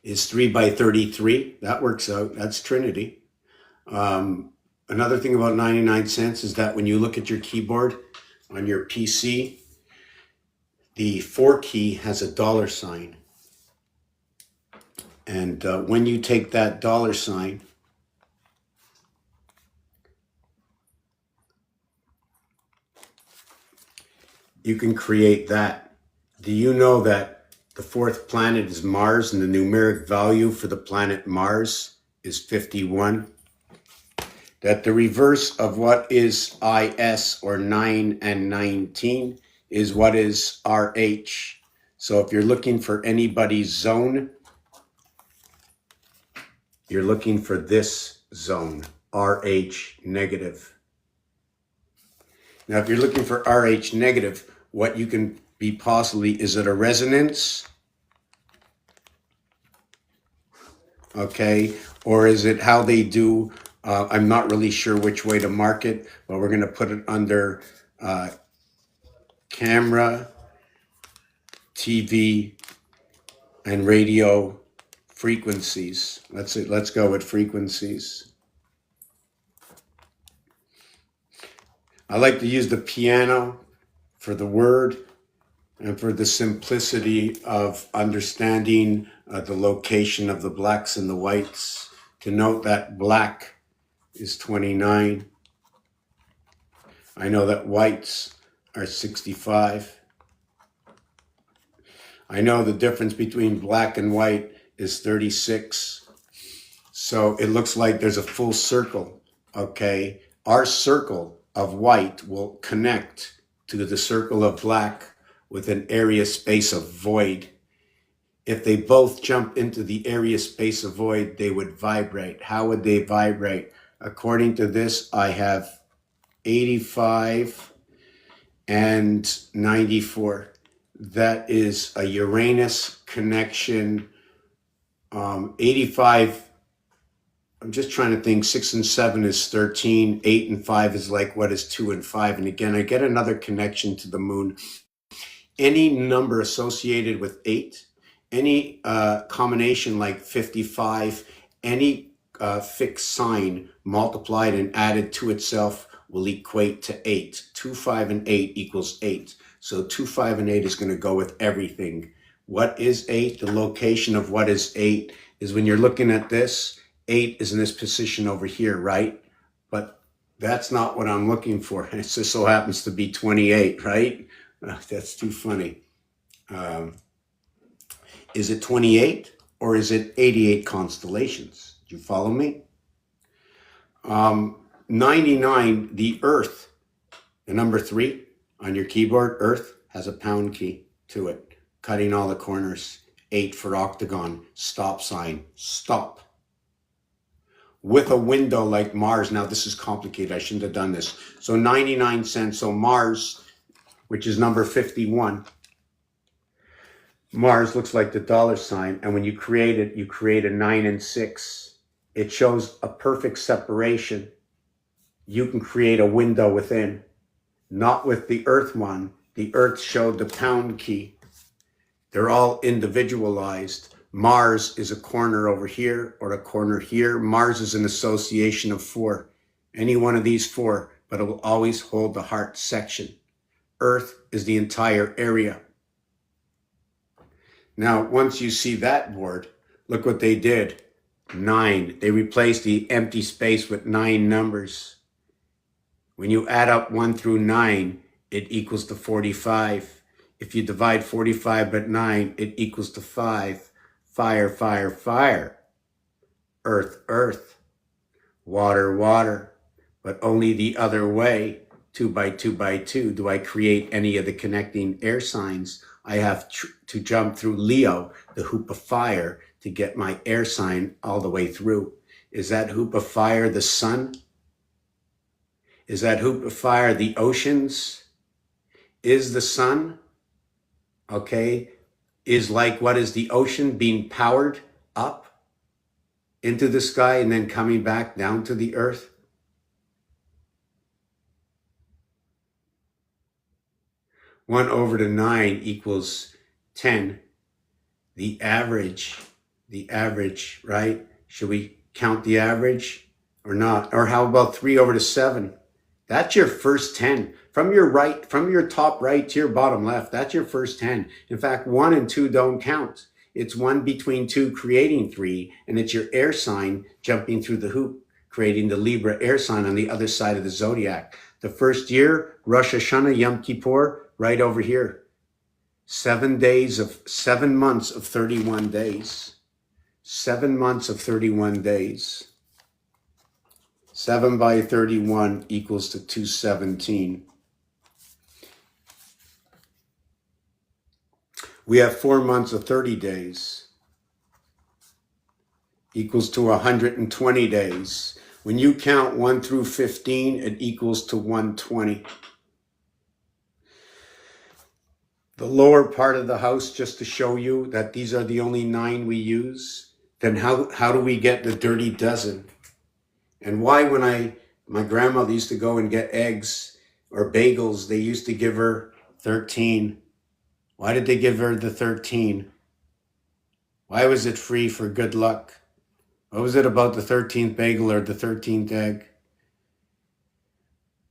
is 3 by 33. That works out. That's Trinity. Another thing about 99 cents is that when you look at your keyboard on your PC, the 4 key has a dollar sign. And when you take that dollar sign, you can create that. Do you know that the 4th planet is Mars and the numeric value for the planet Mars is 51? That the reverse of what is IS, or 9 and 19, is what is RH. So if you're looking for anybody's zone, you're looking for this zone, RH negative. Now, if you're looking for RH negative, what you can be possibly, is it a resonance? Okay, or is it how they do, I'm not really sure which way to mark it, but we're going to put it under camera, TV, and radio frequencies. Let's go with frequencies. I like to use the piano for the word and for the simplicity of understanding the location of the blacks and the whites. To note that black is 29. I know that whites are 65. I know the difference between black and white is 36. So it looks like there's a full circle, okay? Our circle of white will connect to the circle of black with an area space of void. If they both jump into the area space of void, they would vibrate. How would they vibrate? According to this, I have 85 and 94. That is a Uranus connection. 85, I'm just trying to think, 6 and 7 is 13, 8 and 5 is like what is 2 and 5. And again, I get another connection to the moon. Any number associated with 8, any combination like 55, any fixed sign multiplied and added to itself will equate to 8. 2, 5, and 8 equals 8. So 2, 5, and 8 is going to go with everything. What is 8? The location of what is 8 is when you're looking at this, 8 is in this position over here, right? But that's not what I'm looking for. It just so happens to be 28, right? That's too funny. Is it 28 or is it 88 constellations? Do you follow me? 99, the Earth, the number 3 on your keyboard, Earth, has a pound key to it, cutting all the corners. 8 for octagon, stop sign, stop. With a window like Mars. Now this is complicated, I shouldn't have done this. So 99 cents, so Mars, which is number 51. Mars looks like the dollar sign, and when you create it, you create a 9 and 6. It shows a perfect separation. You can create a window within. Not with the Earth one. The Earth showed the pound key. They're all individualized. Mars is a corner over here or a corner here. Mars is an association of 4. Any one of these 4, but it will always hold the heart section. Earth is the entire area. Now, once you see that board, look what they did. 9. They replaced the empty space with 9 numbers. When you add up 1 through 9, it equals to 45. If you divide 45 by 9, it equals to 5. Fire, fire, fire. Earth, earth. Water, water. But only the other way. 2 by 2 by 2. Do I create any of the connecting air signs? I have to jump through Leo, the hoop of fire, to get my air sign all the way through. Is that hoop of fire the sun? Is that hoop of fire the oceans? Is the sun, okay, is like what is the ocean being powered up into the sky and then coming back down to the earth? One over to 9 equals 10. The average, right? Should we count the average or not? Or how about 3 over to 7? That's your first 10. From your right, from your top right to your bottom left, that's your first 10. In fact, 1 and 2 don't count. It's 1 between 2 creating 3, and it's your air sign jumping through the hoop, creating the Libra air sign on the other side of the zodiac. The first year, Rosh Hashanah, Yom Kippur, right over here. 7 months of 31 days. 7 months of 31 days. 7 by 31 equals to 217. We have 4 months of 30 days. Equals to 120 days. When you count 1 through 15, it equals to 120. The lower part of the house, just to show you that these are the only 9 we use. Then how do we get the dirty dozen? And why when my grandmother used to go and get eggs or bagels, they used to give her 13. Why did they give her the 13? Why was it free for good luck? What was it about the 13th bagel or the 13th egg?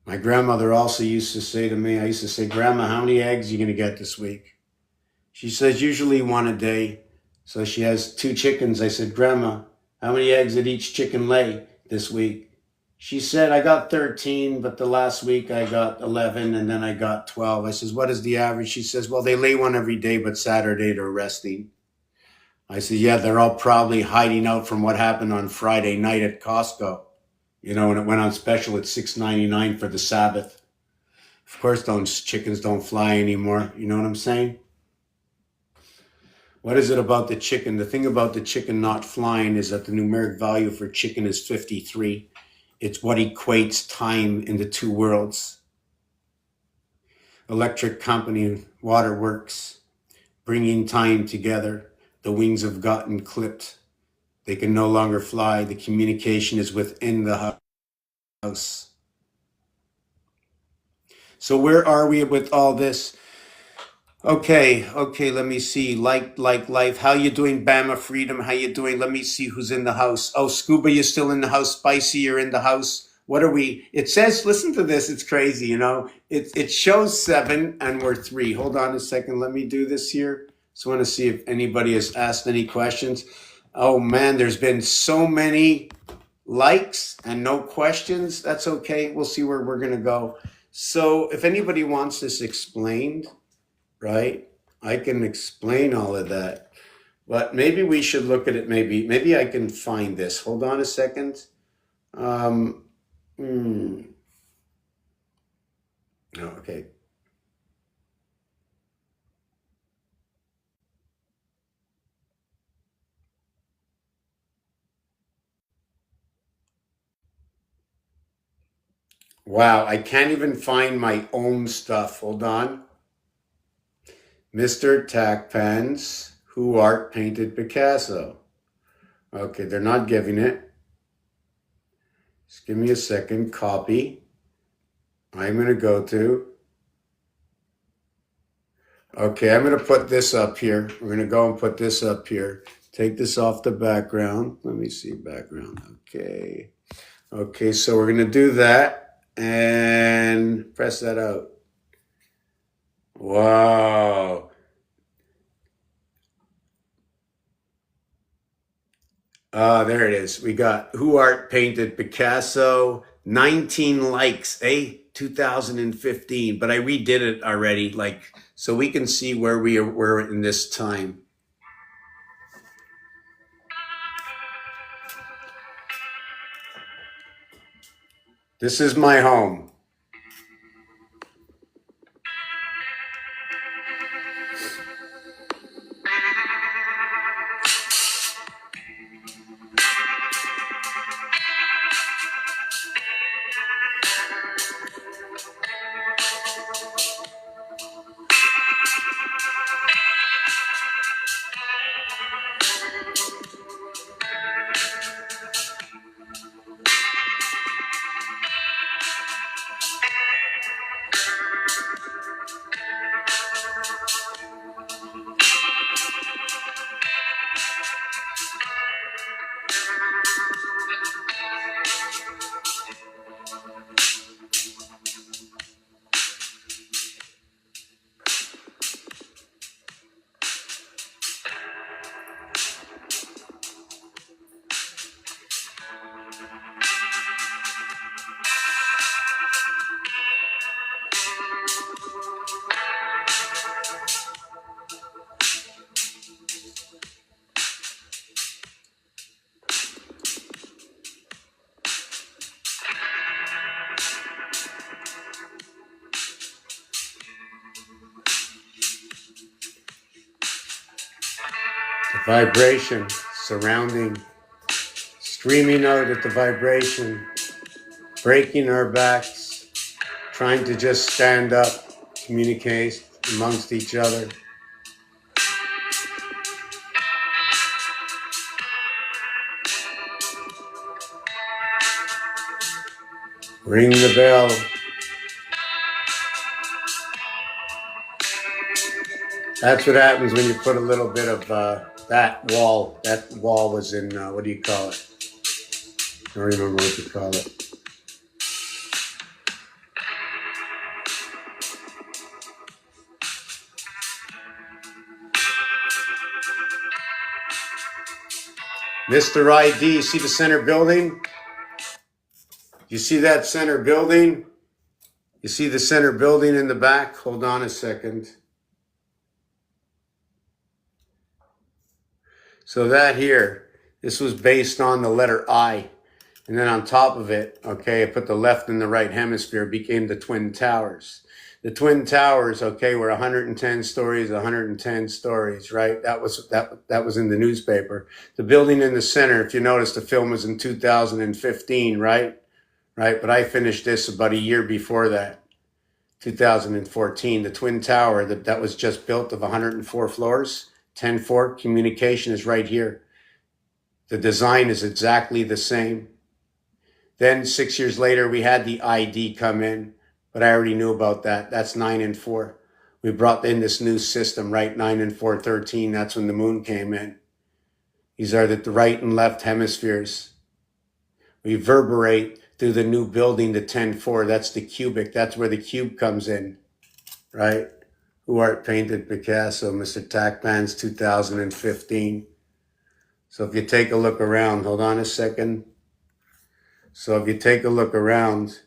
My grandmother also used to say to me, I used to say, Grandma, how many eggs are you going to get this week? She says, usually 1 a day. So she has 2 chickens. I said, Grandma, how many eggs did each chicken lay this week? She said, I got 13, but the last week I got 11 and then I got 12. I says, what is the average? She says, well, they lay 1 every day, but Saturday they're resting. I said, yeah, they're all probably hiding out from what happened on Friday night at Costco. You know, when it went on special at $6.99 for the Sabbath. Of course, those chickens don't fly anymore. You know what I'm saying? What is it about the chicken? The thing about the chicken not flying is that the numeric value for chicken is 53. It's what equates time in the two worlds. Electric company, waterworks, bringing time together. The wings have gotten clipped. They can no longer fly. The communication is within the house. So where are we with all this? Okay, let me see. Like life. How you doing, Bama Freedom? How you doing? Let me see who's in the house. Oh, Scuba, you're still in the house. Spicy, you're in the house. What are we? It says, listen to this. It's crazy, you know. It shows 7 and we're 3. Hold on a second. Let me do this here. Just want to see if anybody has asked any questions. Oh man, there's been so many likes and no questions. That's okay. We'll see where we're gonna go. So if anybody wants this explained, right? I can explain all of that, but maybe we should look at it. Maybe I can find this. Hold on a second. Um, hmm. No, okay. Wow, I can't even find my own stuff. Hold on. Mr. Tackpans, who art painted Picasso. Okay, they're not giving it. Just give me a second. Copy. I'm going to go to. Okay, I'm going to put this up here. We're going to go and put this up here. Take this off the background. Let me see background. Okay. Okay, so we're going to do that and press that out. Wow. There it is. We got Who Art Painted Picasso, 19 likes, 2015. But I redid it already, like, so we can see where we were in this time. This is my home. The vibration surrounding, screaming out at the vibration, breaking our backs, trying to just stand up, communicate amongst each other. Ring the bell. That's what happens when you put a little bit of that wall. That wall was in, what do you call it? I don't remember what you call it. Mr. ID, see the center building? You see that center building? You see the center building in the back? Hold on a second. So that here, this was based on the letter I. And then on top of it, okay, I put the left and the right hemisphere, became the Twin Towers. The Twin Towers, okay, were 110 stories, 110 stories, right? That was in the newspaper. The building in the center, if you notice, the film was in 2015, right? Right, but I finished this about a year before that, 2014. The Twin Tower that was just built of 104 floors, 10-4, communication is right here. The design is exactly the same. Then 6 years later, we had the ID come in, but I already knew about that. That's 9 and 4. We brought in this new system, right? 9 and 4, 13. That's when the moon came in. These are the right and left hemispheres. We reverberate through the new building, the 10-4. That's the cubic. That's where the cube comes in, right? Who art painted Picasso, Mr. Tackman's 2015. So if you take a look around, hold on a second. So if you take a look around,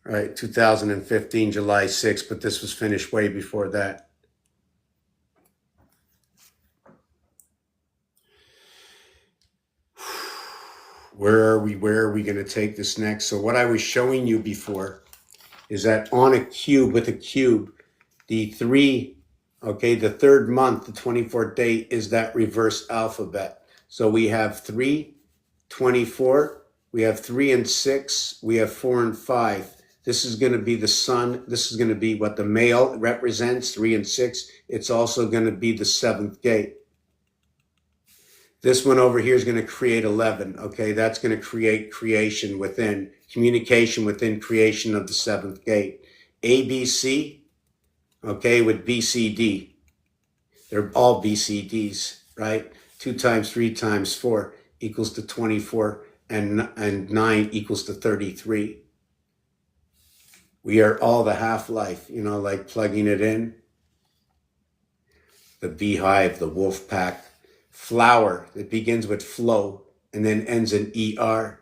right, 2015, July 6th, but this was finished way before that. Where are we going to take this next? So what I was showing you before is that on a cube, with a cube, the third month, the 24th day is that reverse alphabet. So we have 3, 24, we have 3 and 6, we have 4 and 5. This is going to be the sun. This is going to be what the male represents, 3 and 6. It's also going to be the 7th gate. This one over here is going to create 11. Okay, that's going to create creation within, communication within creation of the 7th gate. ABC, okay, with BCD. They're all BCDs, right? 2 times 3 times 4 equals to 24, and 9 equals to 33. We are all the half-life, like plugging it in. The beehive, the wolf pack. Flower, it begins with flow and then ends in ER.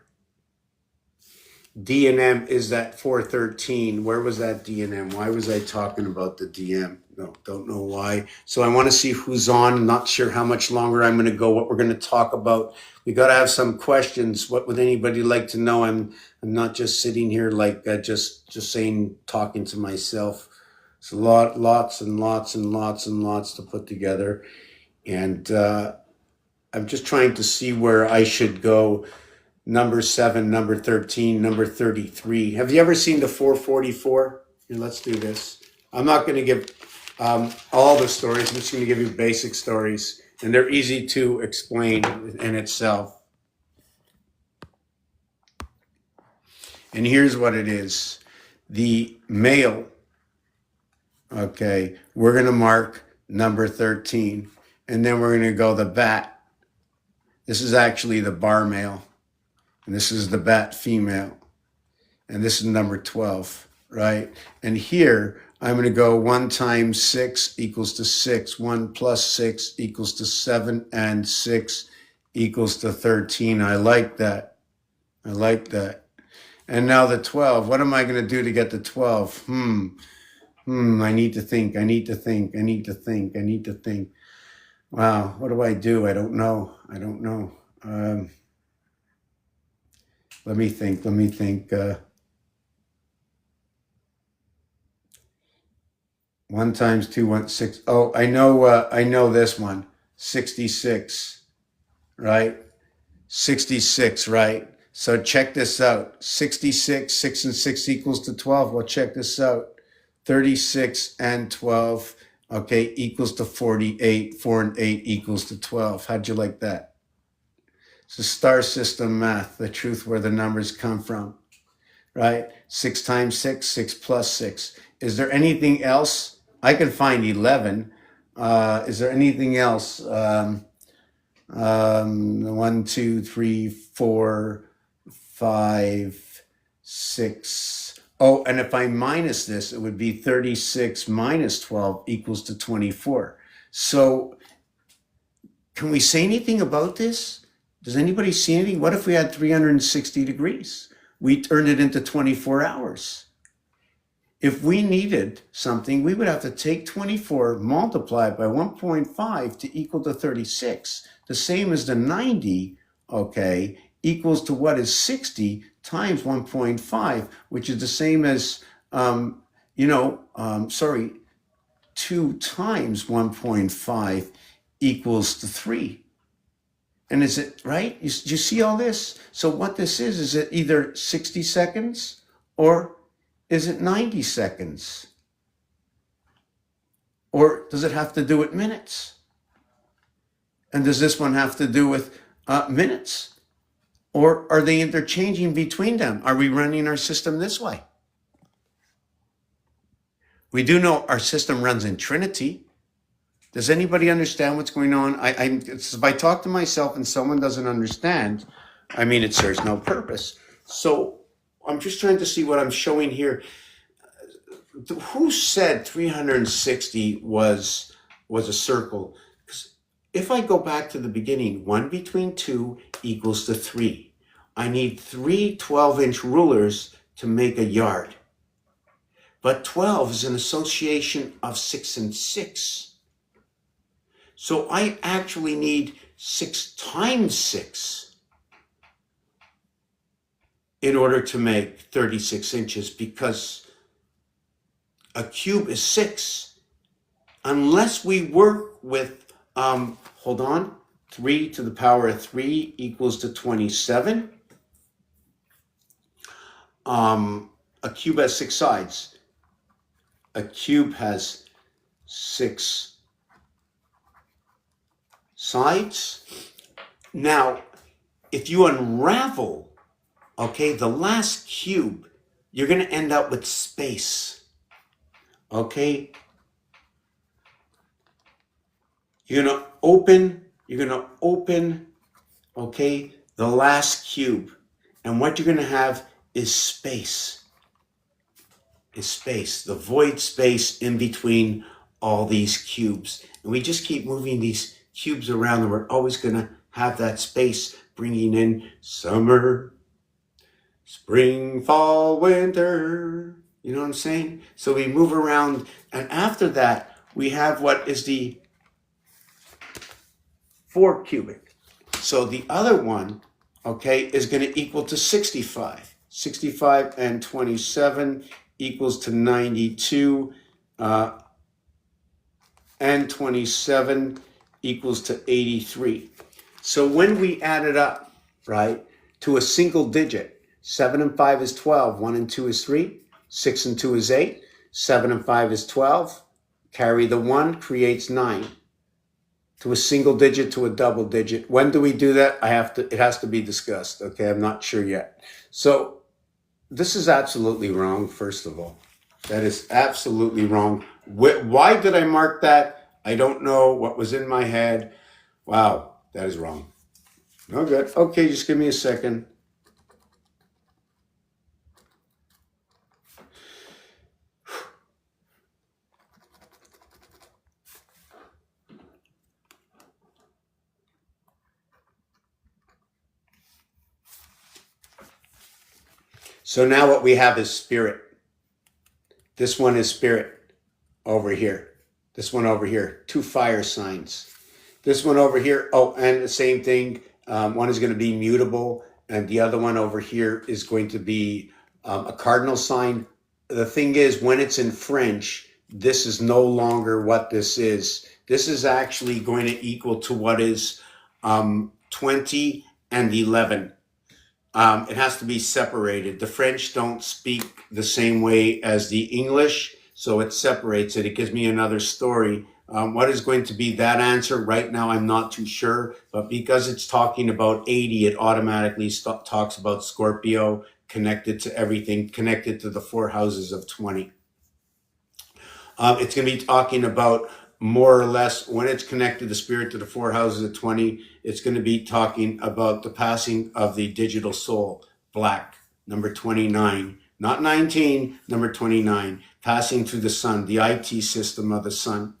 D&M is that 413. Where was that D&M? Why was I talking about the DM? No, don't know why. So I want to see who's on. I'm not sure how much longer I'm going to go, what we're going to talk about. We got to have some questions. What would anybody like to know? I'm not just sitting here like just saying, talking to myself. It's lots and lots and lots and lots to put together. And I'm just trying to see where I should go. Number 7, number 13, number 33. Have you ever seen the 444? Here, let's do this. I'm not going to give all the stories. I'm just going to give you basic stories. And they're easy to explain in itself. And here's what it is. The male, okay, we're going to mark number 13. And then we're going to go the bat. This is actually the bar male. And this is the bat female. And this is number 12, right? And here, I'm going to go 1 times 6 equals to 6. 1 plus 6 equals to 7. And 6 equals to 13. I like that. I like that. And now the 12. What am I going to do to get the 12? I need to think. I need to think. I need to think. I need to think. Wow. What do? I don't know. I don't know. Let me think. 1 times 2, 1, 6. Oh, I know this one. 66, right? 66, right? So check this out. 66, 6 and 6 equals to 12. Well, check this out. 36 and 12, okay, equals to 48. 4 and 8 equals to 12. How'd you like that? It's a star system math, the truth where the numbers come from, right? 6 times 6, 6 plus 6. Is there anything else? I can find 11. Is there anything else? 1, 2, 3, 4, 5, 6. Oh, and if I minus this, it would be 36 minus 12 equals to 24. So can we say anything about this? Does anybody see anything? What if we had 360 degrees? We turned it into 24 hours. If we needed something, we would have to take 24, multiply it by 1.5 to equal to 36. The same as the 90, okay, equals to what is 60 times 1.5, which is the same as, 2 times 1.5 equals to 3. And is it right? You see all this? So what this is it either 60 seconds or is it 90 seconds? Or does it have to do with minutes? And does this one have to do with minutes? Or are they interchanging between them? Are we running our system this way? We do know our system runs in Trinity. Does anybody understand what's going on? If I talk to myself and someone doesn't understand, it serves no purpose. So I'm just trying to see what I'm showing here. Who said 360 was a circle? If I go back to the beginning, 1 between 2 equals to 3. I need 3 12-inch rulers to make a yard. But 12 is an association of 6 and 6. So I actually need 6 times 6 in order to make 36 inches, because a cube is 6. Unless we work with, 3 to the power of 3 equals to 27. A cube has 6 sides. A cube has 6 sides. Now, if you unravel, the last cube, you're going to end up with space. Okay? You're going to open, the last cube. And what you're going to have is space. The void space in between all these cubes. And we just keep moving these cubes around, and we're always going to have that space, bringing in summer, spring, fall, winter. You know what I'm saying? So we move around, and after that, we have what is the 4 cubic. So the other one, is going to equal to 65. 65 and 27 equals to 92, and 27 equals to 83. So when we add it up, right, to a single digit, 7 and 5 is 12, 1 and 2 is 3, 6 and 2 is 8, 7 and 5 is 12, carry the 1, creates 9. To a single digit, to a double digit. When do we do that? It has to be discussed. Okay, I'm not sure yet. So this is absolutely wrong, first of all. That is absolutely wrong. Why did I mark that? I don't know what was in my head. Wow, that is wrong. No good. Okay, just give me a second. So now what we have is spirit. This one is spirit over here. This one over here, 2 fire signs. This one over here, and the same thing. One is going to be mutable, and the other one over here is going to be a cardinal sign. The thing is, when it's in French, this is no longer what this is. This is actually going to equal to what is 20 and 11. It has to be separated. The French don't speak the same way as the English, so it separates it. It gives me another story. What is going to be that answer? Right now, I'm not too sure, but because it's talking about 80, it automatically talks about Scorpio, connected to everything, connected to the 4 houses of 20. It's going to be talking about, more or less, when it's connected the spirit to the 4 houses of 20, it's going to be talking about the passing of the digital soul, black, number 29, not 19, number 29, passing through the sun, the IT system of the sun,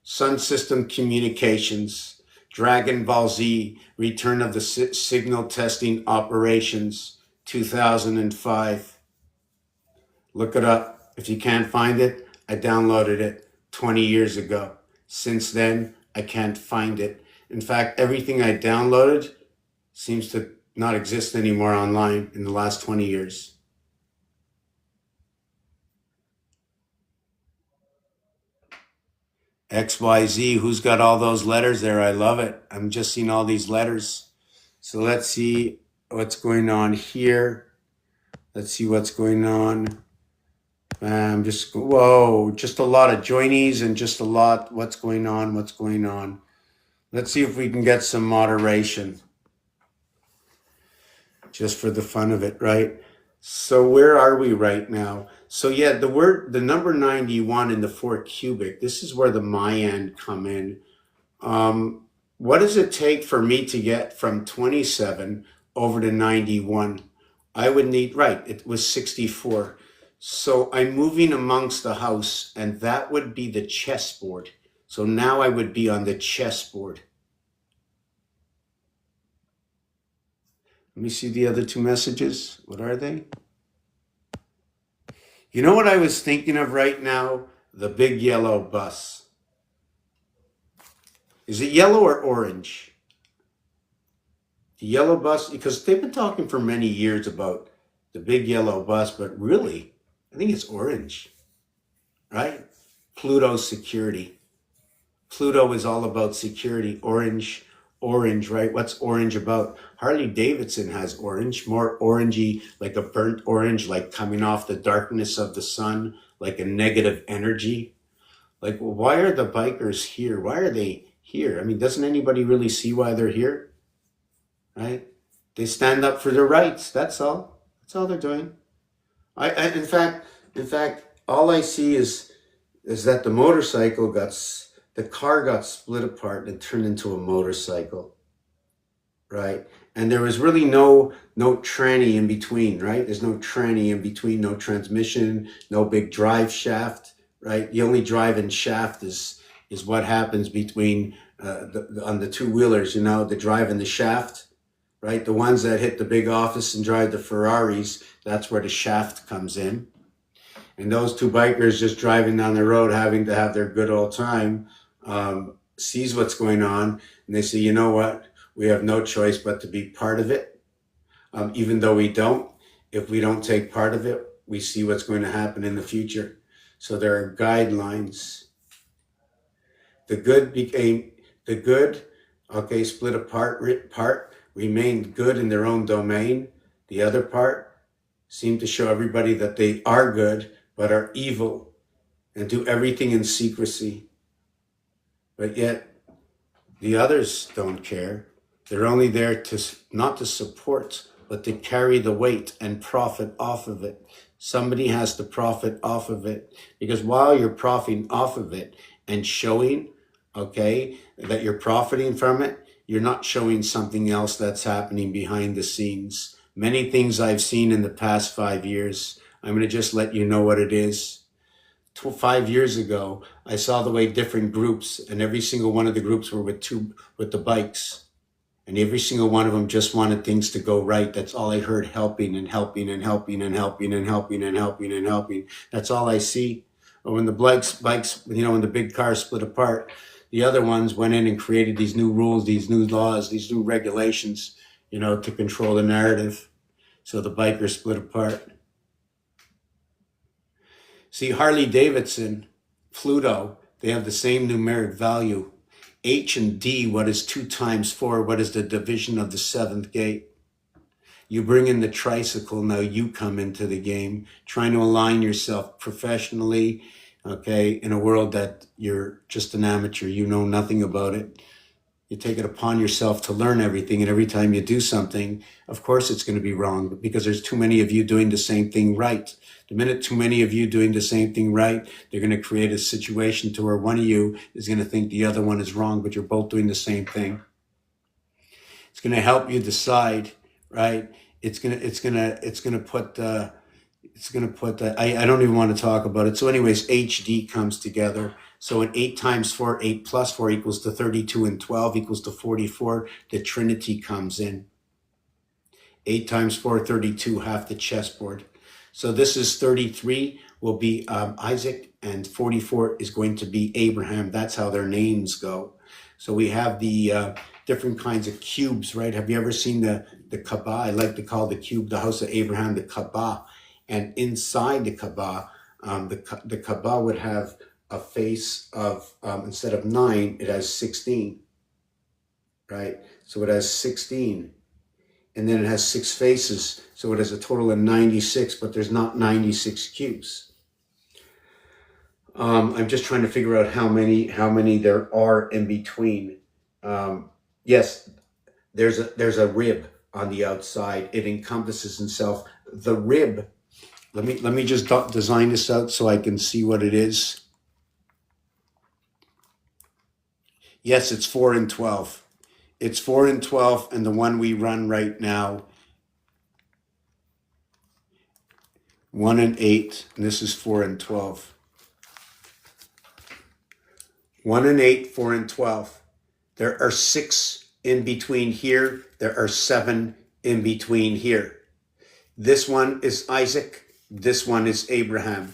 sun system communications, Dragon Ball Z, return of the signal testing operations, 2005. Look it up. If you can't find it, I downloaded it 20 years ago. Since then, I can't find it. In fact, everything I downloaded seems to not exist anymore online in the last 20 years. XYZ, who's got all those letters there? I love it. I'm just seeing all these letters. So let's see what's going on here. Let's see what's going on. Whoa, just a lot of joinies and just a lot. What's going on? What's going on? Let's see if we can get some moderation just for the fun of it, right? So where are we right now? So yeah, the number 91 in the 4 cubic, this is where the Mayan come in. What does it take for me to get from 27 over to 91? I would need, right, it was 64. So I'm moving amongst the house, and that would be the chessboard. So now I would be on the chessboard. Let me see the other two messages. What are they? You know what I was thinking of right now? The big yellow bus. Is it yellow or orange? The yellow bus, because they've been talking for many years about the big yellow bus, but really, I think it's orange, right? Pluto's security. Pluto is all about security. Orange, right? What's orange about? Harley Davidson has orange, more orangey, like a burnt orange, like coming off the darkness of the sun, like a negative energy. Like, well, why are the bikers here? Why are they here? I mean, doesn't anybody really see why they're here? Right? They stand up for their rights. That's all. That's all they're doing. In fact, all I see is that the car got split apart and turned into a motorcycle, right? And there was really no tranny in between, right? There's no tranny in between, no transmission, no big drive shaft, right? The only driving shaft is what happens between on the two wheelers, the drive and the shaft, right? The ones that hit the big office and drive the Ferraris, that's where the shaft comes in. And those two bikers just driving down the road, having to have their good old time, sees what's going on, and they say, you know what? We have no choice but to be part of it. Even though we don't, if we don't take part of it, we see what's going to happen in the future. So there are guidelines. The good, okay, split apart, remained good in their own domain. The other part seemed to show everybody that they are good, but are evil and do everything in secrecy. But yet the others don't care. They're only there not to support, but to carry the weight and profit off of it. Somebody has to profit off of it, because while you're profiting off of it and showing, okay, that you're profiting from it, you're not showing something else that's happening behind the scenes. Many things I've seen in the past 5 years. I'm going to just let you know what it is. 5 years ago, I saw the way different groups, and every single one of the groups were with the bikes. And every single one of them just wanted things to go right. That's all I heard, helping and helping and helping and helping and helping and helping and helping. That's all I see. But when the bikes, when the big cars split apart, the other ones went in and created these new rules, these new laws, these new regulations, to control the narrative. So the bikers split apart. See, Harley Davidson, Pluto, they have the same numeric value. H and D, what is 2 times 4? What is the division of the 7th gate? You bring in the tricycle, now you come into the game, trying to align yourself professionally, okay, in a world that you're just an amateur, you know nothing about it. You take it upon yourself to learn everything, and every time you do something, of course it's going to be wrong, because there's too many of you doing the same thing right. The minute too many of you doing the same thing right, they're going to create a situation to where one of you is going to think the other one is wrong, but you're both doing the same thing. It's going to help you decide, right? It's going to put I don't even want to talk about it. So anyways, HD comes together. So an 8 times 4, 8 plus 4 equals to 32, and 12 equals to 44. The Trinity comes in. 8 times 4, 32, half the chessboard. So this is 33 will be Isaac, and 44 is going to be Abraham. That's how their names go. So we have the different kinds of cubes, right? Have you ever seen the Kaaba? I like to call the cube the house of Abraham the Kaaba. And inside the Kaaba, the Kaaba would have a face of, instead of 9, it has 16, right? So it has 16. And then it has 6 faces. So it has a total of 96, but there's not 96 cubes. I'm just trying to figure out how many there are in between. Yes, there's a rib on the outside. It encompasses itself. The rib. Let me just design this out so I can see what it is. Yes, it's 4 and 12. It's 4 and 12, and the one we run right now, 1 and 8, and this is 4 and 12. 1 and 8, 4 and 12. There are 6 in between here. There are 7 in between here. This one is Isaac. This one is Abraham.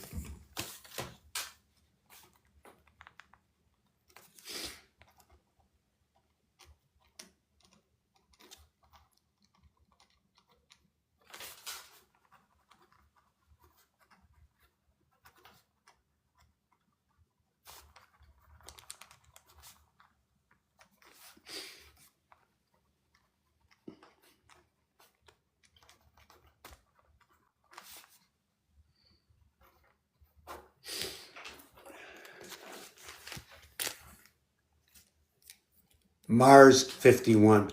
Mars 51.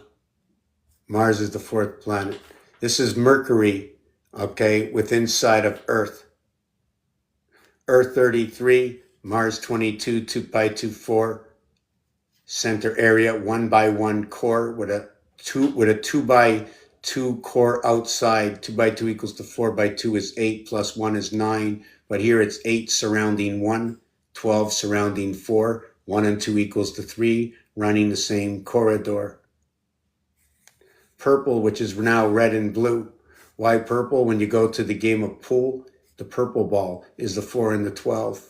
Mars is the 4th planet. This is Mercury, okay, with inside of Earth. Earth 33, Mars 22, 2 by 2, 4. Center area, 1 by 1 core with a 2 by 2 core outside. 2 by 2 equals to 4 by 2 is 8 plus 1 is 9. But here it's 8 surrounding 1, 12 surrounding 4. 1 and 2 equals to 3, running the same corridor. Purple, which is now red and blue. Why purple? When you go to the game of pool, the purple ball is the 4 and the 12.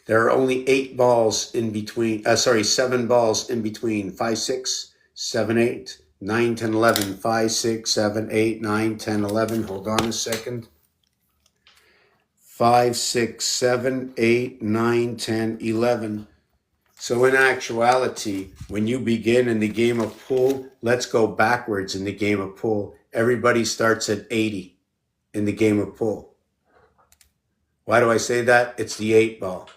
There are only 8 balls in between, 7 balls in between. 5, 6, 7, 8, 9, 10, 11. 5, 6, 7, 8, 9, 10, 11. Hold on a second. 5, 6, 7, 8, 9, 10, 11. So in actuality, when you begin in the game of pool, let's go backwards in the game of pool. Everybody starts at 80 in the game of pool. Why do I say that? It's the 8 ball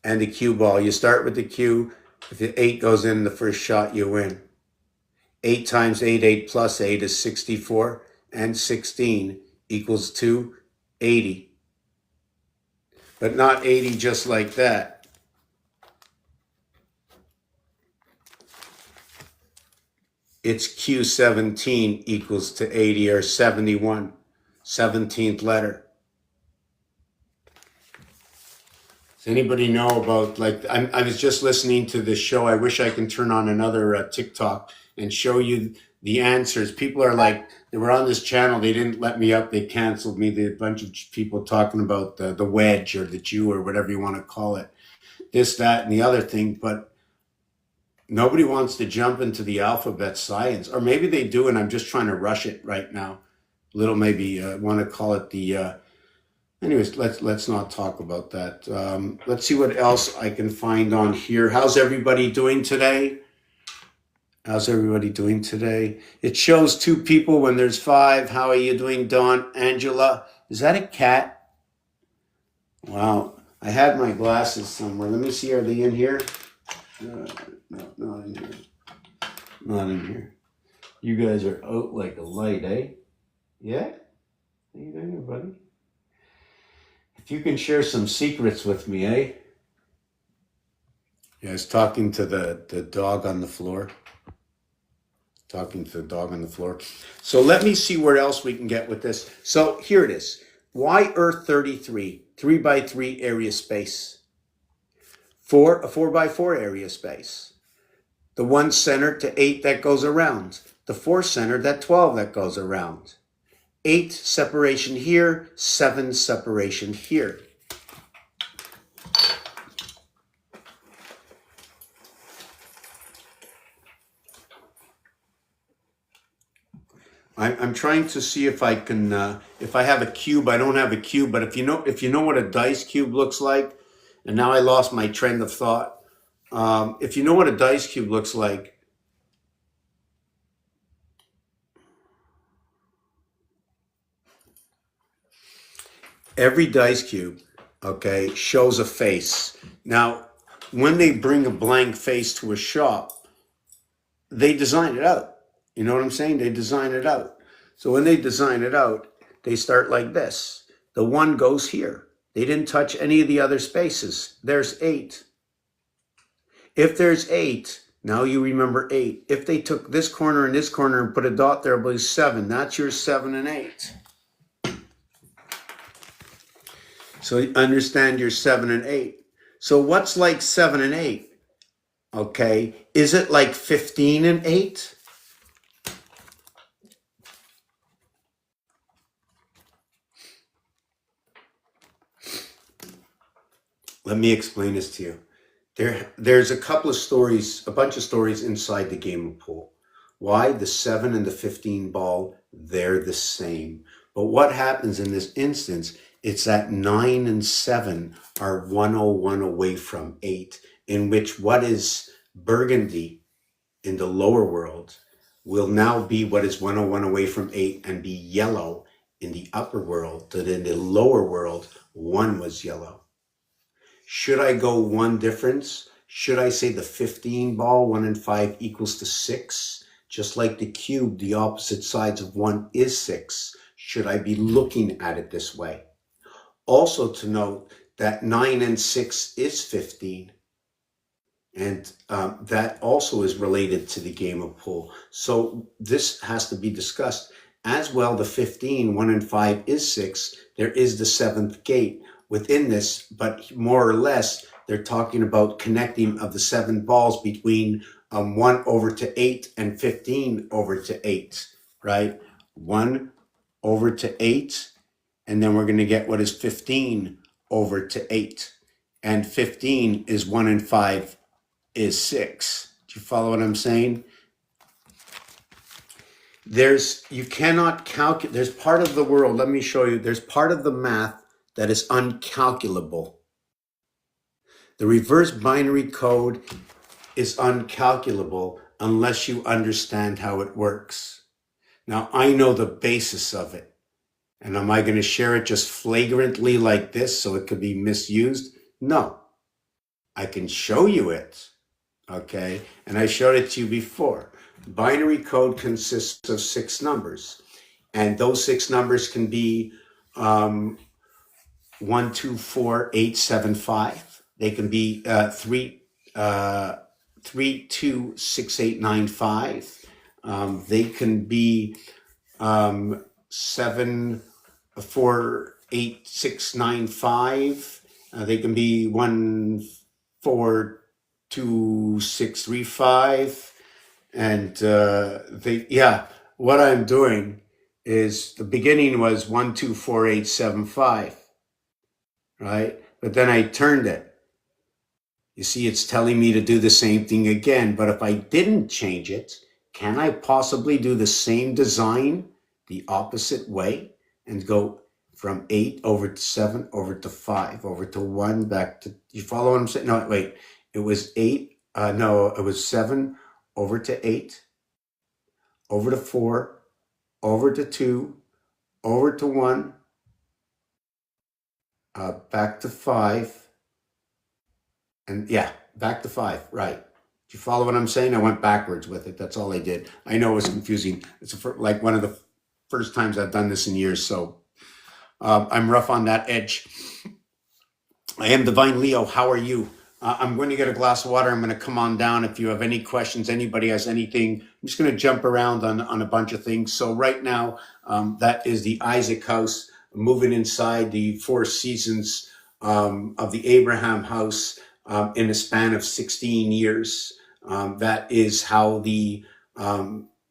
and the cue ball. You start with the cue. If the 8 goes in the first shot, you win. 8 times 8, 8 plus 8 is 64, and 16 equals to 80. But not 80 just like that. It's Q17 equals to 80, or 71, 17th letter. Does anybody know about, like, I was just listening to this show. I wish I can turn on another TikTok and show you the answers. People are like, they were on this channel. They didn't let me up. They canceled me. There a bunch of people talking about the wedge or the Jew or whatever you want to call it. This, that, and the other thing. But nobody wants to jump into the alphabet science. Or maybe they do, and I'm just trying to rush it right now. Little maybe want to call it the... Anyways, let's not talk about that. Let's see what else I can find on here. How's everybody doing today? How's everybody doing today? It shows 2 people when there's 5. How are you doing, Dawn? Angela? Is that a cat? Wow. I had my glasses somewhere. Let me see. Are they in here? No, not in here. Not in here. You guys are out like a light, eh? Yeah? How you doing, buddy? If you can share some secrets with me, eh? Yeah, I was talking to the dog on the floor. So let me see where else we can get with this. So here it is. Why Earth 33? 3 by 3 area space. A 4 by 4 area space. The 1 center to 8 that goes around. The 4 center, that 12 that goes around. 8 separation here, 7 separation here. I'm trying to see if I can, if I have a cube. I don't have a cube, but if you know what a dice cube looks like, and now I lost my trend of thought. If you know what a dice cube looks like, every dice cube, okay, shows a face. Now, when they bring a blank face to a shop, they design it out. You know what I'm saying? They design it out. So when they design it out, they start like this. The one goes here. They didn't touch any of the other spaces. There's 8. If there's 8, now you remember 8. If they took this corner and this corner and put a dot there, it'll be 7. That's your 7 and 8. So you understand your 7 and 8. So what's like 7 and 8? Okay. Is it like 15 and 8? Let me explain this to you. There's a couple of stories, a bunch of stories inside the game of pool. Why? The 7 and the 15 ball, they're the same. But what happens in this instance, it's that 9 and 7 are 101 away from 8, in which what is burgundy in the lower world will now be what is 101 away from 8 and be yellow in the upper world. That in the lower world, 1 was yellow. Should I go one difference? Should I say the 15 ball, 1 and 5 equals to 6? Just like the cube, the opposite sides of 1 is 6. Should I be looking at it this way? Also to note that 9 and 6 is 15. And that also is related to the game of pool. So this has to be discussed. As well, the 15, 1 and 5 is 6. There is the 7th gate within this, but more or less, they're talking about connecting of the 7 balls between 1 over to 8 and 15 over to 8, right? 1 over to 8, and then we're going to get what is 15 over to 8. And 15 is 1 and 5 is 6. Do you follow what I'm saying? You cannot calculate, there's part of the world, let me show you, there's part of the math that is uncalculable. The reverse binary code is uncalculable unless you understand how it works. Now, I know the basis of it. And am I going to share it just flagrantly like this so it could be misused? No. I can show you it, okay? And I showed it to you before. Binary code consists of 6 numbers. And those 6 numbers can be 1, 2, 4, 8, 7, 5. They can be 3, 2, 6, 8, 9, 5. They can be 7, 4, 8, 6, 9, 5. They can be 1, 4, 2, 6, 3, 5. And what I'm doing is the beginning was 1, 2, 4, 8, 7, 5. Right? But then I turned it. You see, it's telling me to do the same thing again. But if I didn't change it, can I possibly do the same design the opposite way and go from 8 over to 7 over to 5 over to 1 back to, you follow what I'm saying? No, wait, it was 8. No, it was 7 over to 8, over to 4, over to 2, over to 1, back to 5. And yeah, back to 5, right. Do you follow what I'm saying? I went backwards with it. That's all I did. I know it was confusing. It's like one of the first times I've done this in years, so I'm rough on that edge. I am Divine Leo. How are you? I'm going to get a glass of water. I'm going to come on down. If you have any questions, anybody has anything, I'm just going to jump around on a bunch of things. So right now, that is the Isaac house, moving inside the 4 seasons of the Abraham house in a span of 16 years. That is how the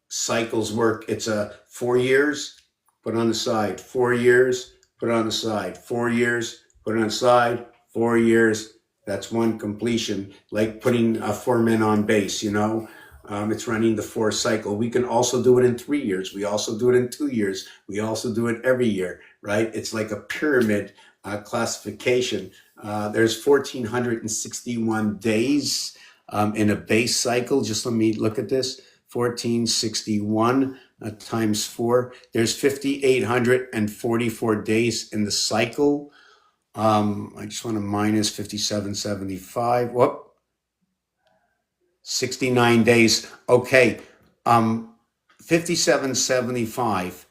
cycles work. It's 4 years, put on the side, 4 years, put on the side, 4 years, put on the side, 4 years. That's one completion, like putting 4 men on base, you know. It's running the 4 cycle. We can also do it in 3 years. We also do it in 2 years. We also do it every year, right? It's like a pyramid classification. There's 1,461 days in a base cycle. Just let me look at this. 1,461 times 4. There's 5,844 days in the cycle. I just want to minus 5775. Whoop. 69 days. Okay. 5775,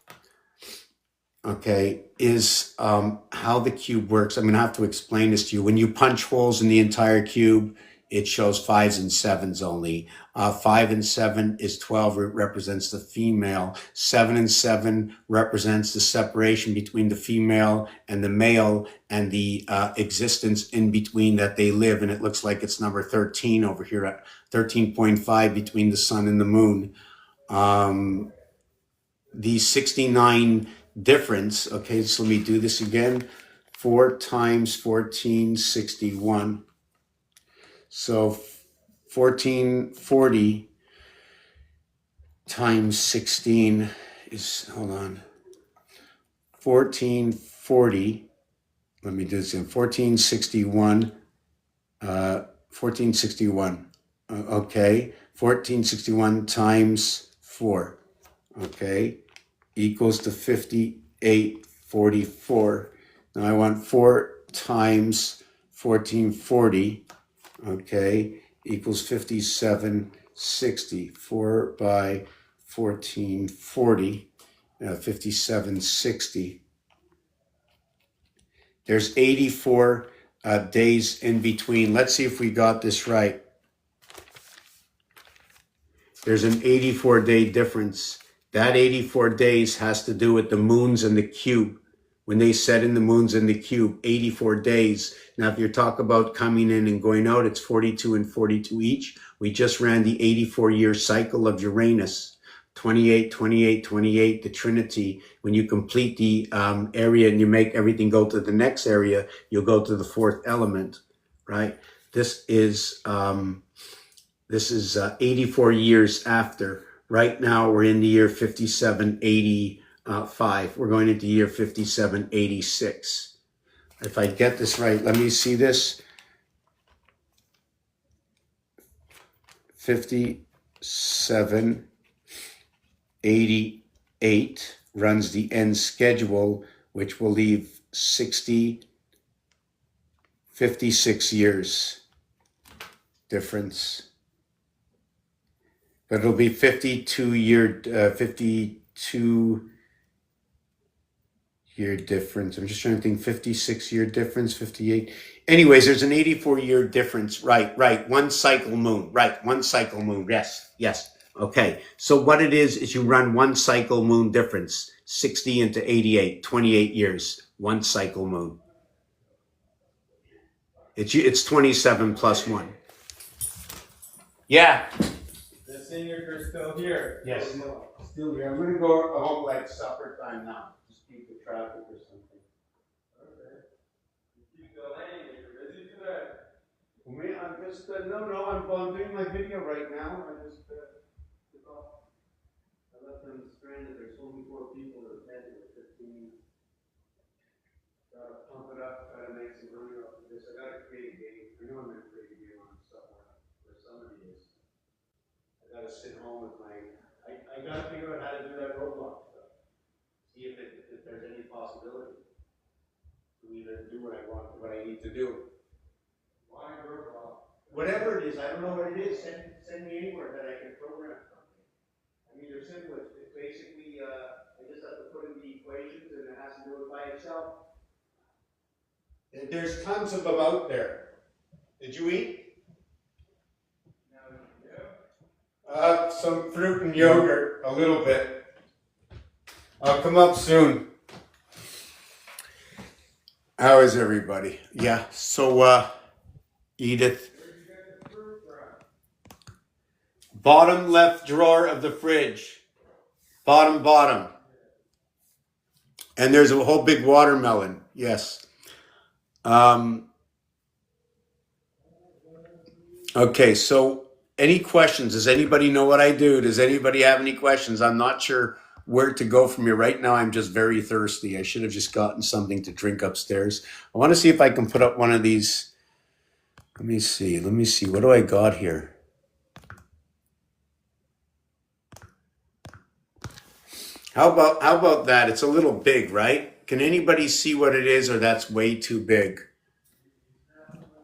okay, is how the cube works. I'm going to have to explain this to you. When you punch holes in the entire cube, it shows 5s and 7s only. 5 and 7 is 12, it represents the female. 7 and 7 represents the separation between the female and the male and the existence in between that they live. And it looks like it's number 13 over here at 13.5 between the sun and the moon. The 69 difference, okay, so let me do this again. 4 times 1461. So 1440 times 16 is, hold on, 1440. Let me do this again. 1461. 1461. Okay. 1461 times 4. Okay. Equals to 5844. Now I want 4 times 1440, okay, equals 5760. 4 by 1440, 5760. There's 84 days in between. Let's see if we got this right. There's an 84-day difference. That 84 days has to do with the moons and the cube. When they set in the moons and the cube, 84 days. Now, if you talk about coming in and going out, it's 42 and 42 each. We just ran the 84-year cycle of Uranus. 28, 28, 28, the Trinity. When you complete the area and you make everything go to the next area, you'll go to the 4th element, right? This is 84 years after. Right now, we're in the year 5785. We're going into year 5786. If I get this right, let me see this. 5788 runs the end schedule, which will leave 56 years difference. But it'll be 52 year difference. I'm just trying to think, 56 year difference, 58. Anyways, there's an 84 year difference. Right. One cycle moon. Right. One cycle moon. Yes. Okay. So what it is you run one cycle moon difference, 60 into 88, 28 years, one cycle moon. It's 27 plus 1. Yeah. You're still here. Yes. Still here. I'm going to go home like supper time now. Just beat the traffic or something. Okay. You keep delaying it. You're busy today. I'm just, I'm doing my video right now. I just took off. I left them stranded. There's only 4 people that attended with 15. Gotta pump it up, gotta make some money off of this. I gotta create a game. I know I'm gonna create a game on somewhere where somebody is. I gotta sit home with my, I gotta figure out how to do that Roblox stuff. See if there's any possibility to either do what I want, what I need to do. Why Roblox? Whatever it is, I don't know what it is. Send me anywhere that I can program something. I mean, they're simple. It's basically, I just have to put in the equations and it has to do it by itself. There's tons of them out there. Did you eat? No, yeah. Some fruit and yogurt, a little bit. I'll come up soon. How is everybody? Yeah, so Edith. Where'd you get the fruit from? Bottom left drawer of the fridge. Bottom. And there's a whole big watermelon. Yes. Okay, so any questions? Does anybody know what I do? Does anybody have any questions? I'm not sure where to go from here. Right now, I'm just very thirsty. I should have just gotten something to drink upstairs. I want to see if I can put up one of these. Let me see. Let me see. What do I got here? How about that? It's a little big, right? Can anybody see what it is, or that's way too big?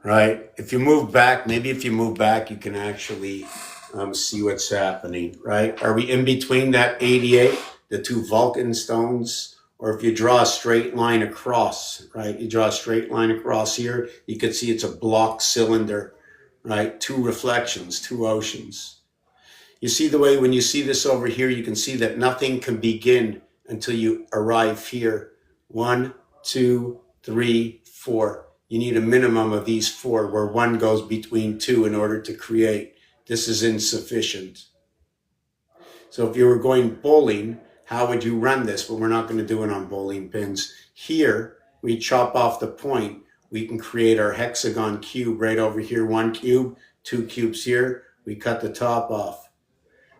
Right? If you move back, maybe if you move back, you can actually see what's happening, right? Are we in between that 88, the two Vulcan stones? Or if you draw a straight line across, right? You draw a straight line across here, you can see it's a block cylinder, right? Two reflections, two oceans. You see the way when you see this over here, you can see that nothing can begin until you arrive here. 1, 2, 3, 4. You need a minimum of these 4 where 1 goes between 2 in order to create. This is insufficient. So if you were going bowling, how would you run this? But we're not going to do it on bowling pins. Here, we chop off the point. We can create our hexagon cube right over here. 1 cube, 2 cubes here. We cut the top off.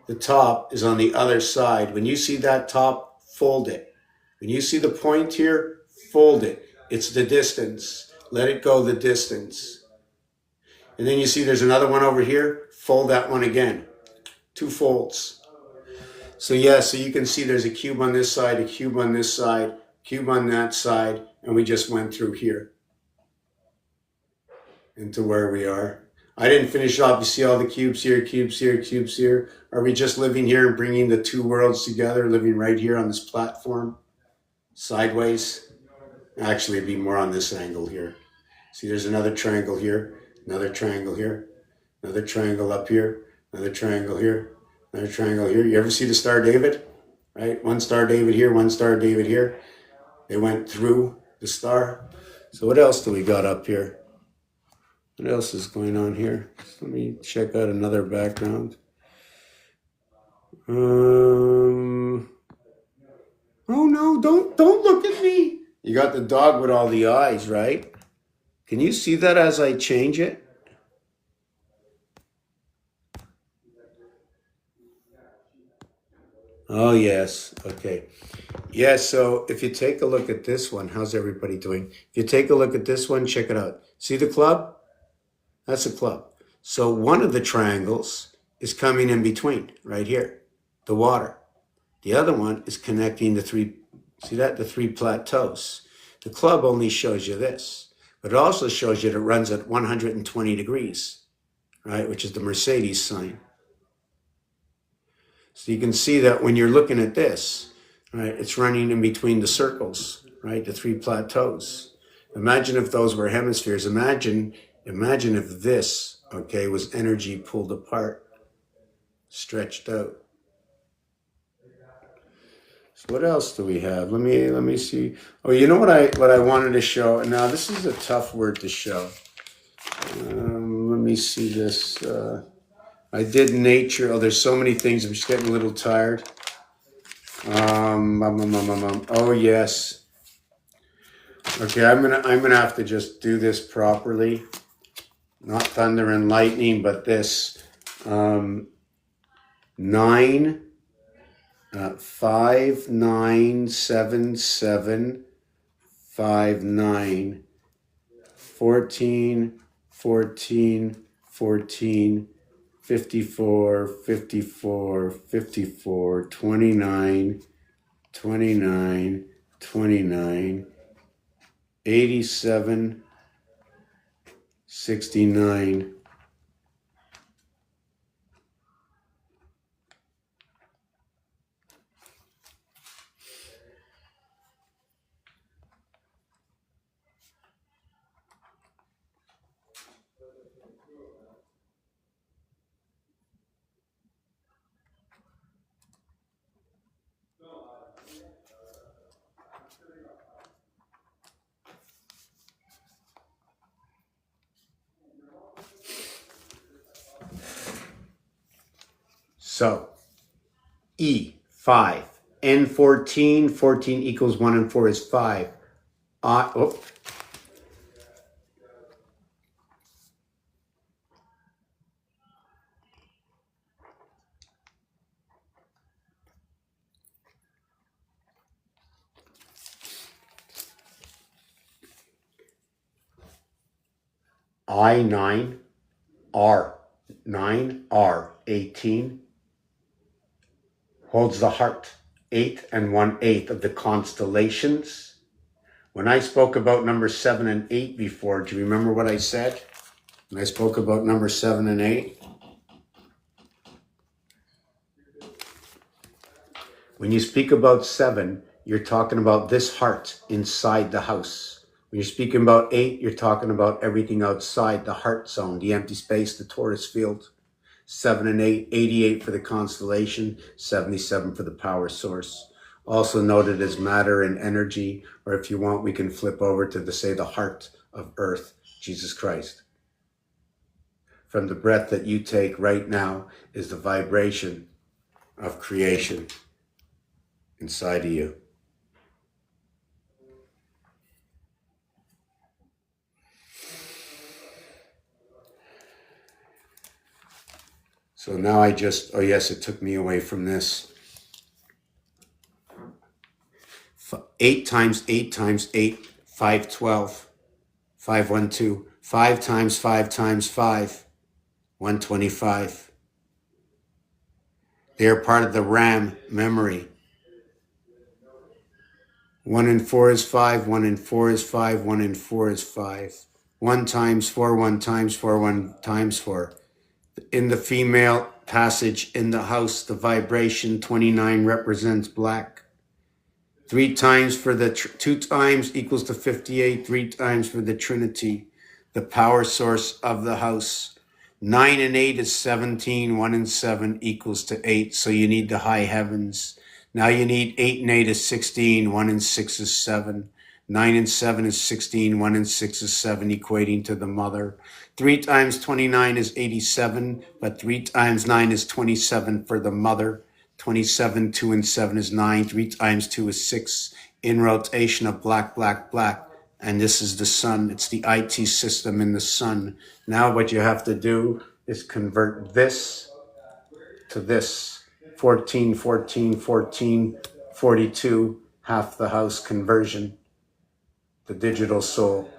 The top is on the other side. When you see that top, fold it. When you see the point here, fold it. It's the distance. Let it go the distance. And then you see there's another one over here. Fold that one again. 2 folds. So yeah, so you can see there's a cube on this side, a cube on this side, cube on that side, and we just went through here into where we are. I didn't finish off. You see all the cubes here, cubes here, cubes here. Are we just living here and bringing the 2 worlds together, living right here on this platform, sideways? Actually, it'd be more on this angle here. See, there's another triangle here, another triangle here, another triangle up here, another triangle here, another triangle here. You ever see the Star David? Right? 1 Star David here, 1 Star David here. They went through the star. So what else do we got up here? What else is going on here? Let me check out another background. Oh no, don't look at me. You got the dog with all the eyes, right? Can you see that as I change it? Oh yes, okay. Yeah, so if you take a look at this one, how's everybody doing? If you take a look at this one, check it out. See the club? That's a club. So one of the triangles is coming in between, right here, the water. The other one is connecting the 3, see that? The 3 plateaus. The club only shows you this, but it also shows you that it runs at 120 degrees, right? Which is the Mercedes sign. So you can see that when you're looking at this, right, it's running in between the circles, right? The 3 plateaus. Imagine if those were hemispheres. Imagine if this, okay, was energy pulled apart, stretched out. So what else do we have? Let me see. Oh, you know what I wanted to show. Now this is a tough word to show. Let me see this. I did nature. Oh, there's so many things. I'm just getting a little tired. Oh yes. Okay, I'm gonna have to just do this properly. Not thunder and lightning, but this 9 5 9 7 7 5 9 14 14 14 54 54 54 29 29 29 87 69. So E5, N14, 14 equals 1 and 4 is 5. I9, R9, R18 holds the heart, 8 and 1/8 of the constellations. When I spoke about number 7 and 8 before, do you remember what I said? When I spoke about number 7 and 8? When you speak about 7, you're talking about this heart inside the house. When you're speaking about 8, you're talking about everything outside the heart zone, the empty space, the torus field. 7 and 8, 88 for the constellation, 77 for the power source. Also noted as matter and energy, or if you want, we can flip over to the heart of earth, Jesus Christ. From the breath that you take right now is the vibration of creation inside of you. So now oh yes, it took me away from this. 8 times 8 times 8, 512, 512. 5 times 5 times 5, 125. They are part of the RAM memory. 1 and 4 is 5, 1 and 4 is 5, 1 and 4 is 5. 1 times 4, 1 times 4, 1 times 4. In the female passage in the house, the vibration 29 represents black. 3 times for the 2 times equals to 58. 3 times for the Trinity, the power source of the house. 9 and 8 is 17. 1 and 7 equals to 8. So you need the high heavens. Now you need 8 and 8 is 16. 1 and 6 is 7. 9 and 7 is 16. 1 and 6 is 7, equating to the mother. 3 times 29 is 87, but 3 times 9 is 27 for the mother. 27, 2 and 7 is 9. 3 times 2 is 6. In rotation of black, black, black. And this is the sun. It's the IT system in the sun. Now what you have to do is convert this to this. 14, 14, 14, 42, half the house conversion. The digital soul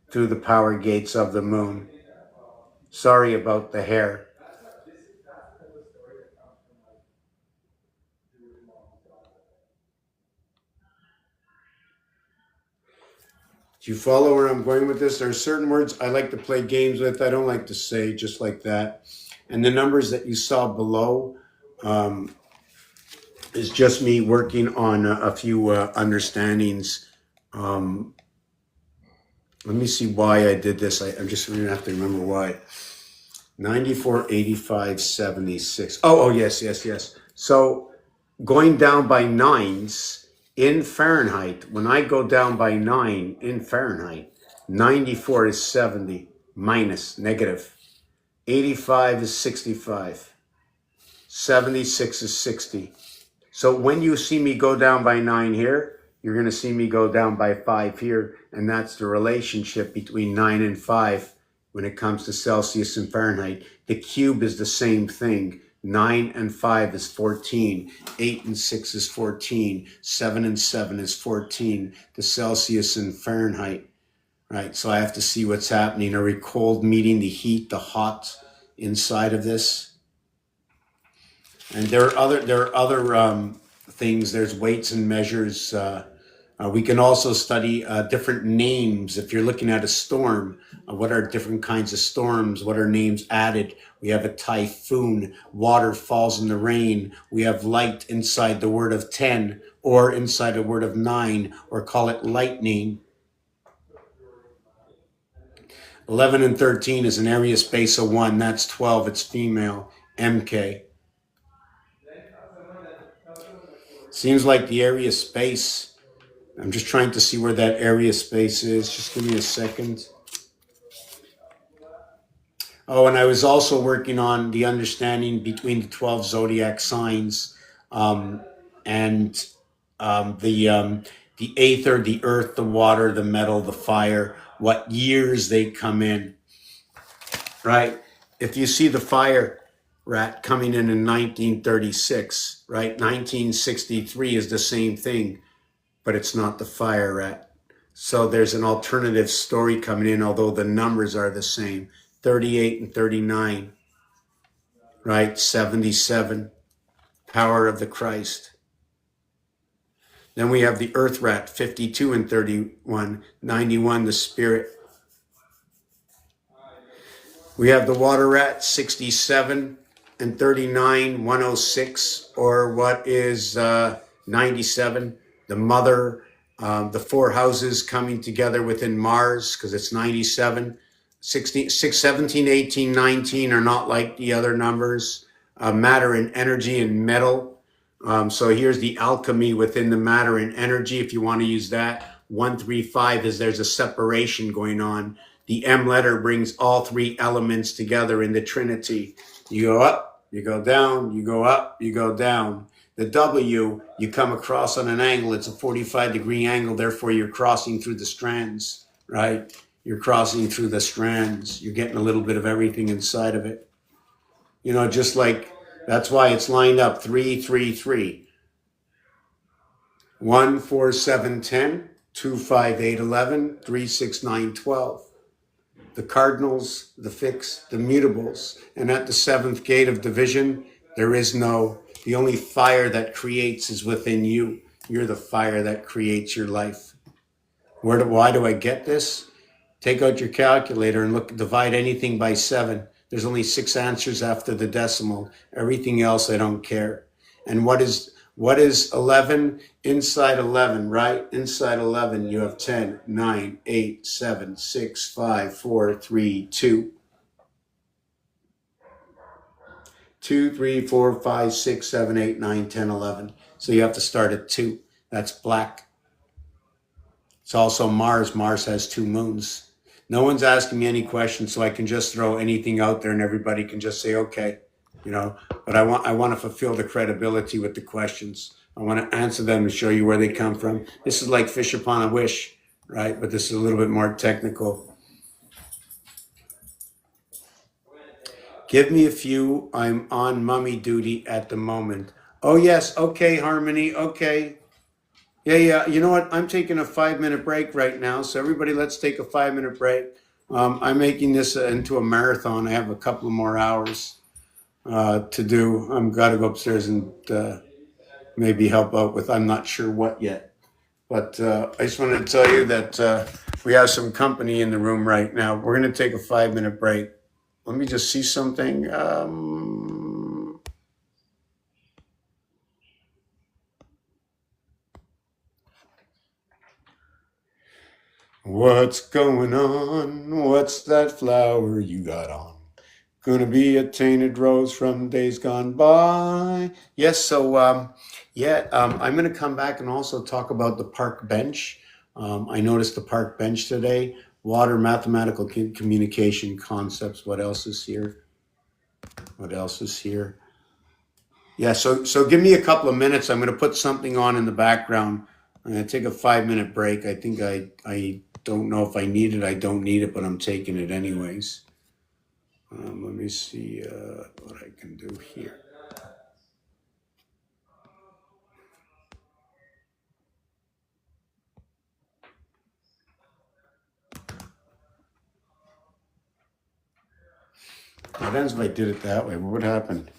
through the power gates of the moon. Sorry about the hair. Do you follow where I'm going with this? There are certain words I like to play games with. I don't like to say just like that. And the numbers that you saw below is just me working on a few understandings. Let me see why I did this. I'm just going to have to remember why. 94, 85, 76. Oh, yes. So going down by nines in Fahrenheit, when I go down by 9 in Fahrenheit, 94 is 70 minus negative. 85 is 65. 76 is 60. So when you see me go down by 9 here, you're going to see me go down by 5 here. And that's the relationship between 9 and 5 when it comes to Celsius and Fahrenheit. The cube is the same thing. 9 and 5 is 14. 8 and 6 is 14. 7 and 7 is 14. The Celsius and Fahrenheit, right? So I have to see what's happening. Are we cold meeting the heat, the hot inside of this? And there are other things. There's weights and measures. We can also study different names. If you're looking at a storm, what are different kinds of storms? What are names added? We have a typhoon. Water falls in the rain. We have light inside the word of 10 or inside a word of 9, or call it lightning. 11 and 13 is an area space of 1. That's 12. It's female. MK. Seems like the area space. I'm just trying to see where that area space is. Just give me a second. Oh, and I was also working on the understanding between the 12 zodiac signs and the aether, the earth, the water, the metal, the fire, what years they come in, right? If you see the fire rat coming in 1936, right? 1963 is the same thing, but it's not the fire rat. So there's an alternative story coming in, although the numbers are the same. 38 and 39, right? 77, power of the Christ. Then we have the earth rat, 52 and 31, 91, the spirit. We have the water rat, 67 and 39, 106, or what is 97, the mother, the four houses coming together within Mars, because it's 97. 16, 6, 17, 18, 19 are not like the other numbers. Matter and energy and metal. So here's the alchemy within the matter and energy, if you want to use that. 135 is there's a separation going on. The M letter brings all three elements together in the Trinity. You go up, you go down, you go up, you go down. The W, you come across on an angle. It's a 45-degree angle. Therefore, you're crossing through the strands, right? You're crossing through the strands. You're getting a little bit of everything inside of it. You know, just like that's why it's lined up 3, 3, 3. 1, 4, 7, 10, 2, 5, 8, 11, 3, 6, 9, 12. The cardinals, the fixed, the mutables. And at the seventh gate of division, there is no, the only fire that creates is within you. You're the fire that creates your life. Why do I get this? Take out your calculator and divide anything by 7. There's only 6 answers after the decimal. Everything else, I don't care. And what is 11? Inside 11, right? Inside 11, you have 10, 9, 8, 7, 6, 5, 4, 3, 2. 2, 3, 4, 5, 6, 7, 8, 9, 10, 11. So you have to start at 2. That's black. It's also Mars. Mars has 2 moons. No one's asking me any questions, so I can just throw anything out there and everybody can just say, okay, you know, but I want to fulfill the credibility with the questions. I want to answer them and show you where they come from. This is like fish upon a wish, right? But this is a little bit more technical. Give me a few. I'm on mummy duty at the moment. Oh, yes. Okay, Harmony. Okay. Yeah. You know what? I'm taking a 5-minute break right now. So everybody, let's take a 5-minute break. I'm making this into a marathon. I have a couple of more hours to do. I've got to go upstairs and maybe help out with, I'm not sure what yet. But I just wanted to tell you that we have some company in the room right now. We're going to take a 5-minute break. Let me just see something. What's going on? What's that flower you got on? Gonna be a tainted rose from days gone by. Yes, so I'm gonna come back and also talk about the park bench. I noticed the park bench today. Water, mathematical communication concepts. What else is here? What else is here? Yeah, so give me a couple of minutes. I'm gonna put something on in the background. I'm gonna take a 5-minute break. I think I don't know if I need it. I don't need it, but I'm taking it anyways. Let me see what I can do here. What happens if I did it that way? What would happen?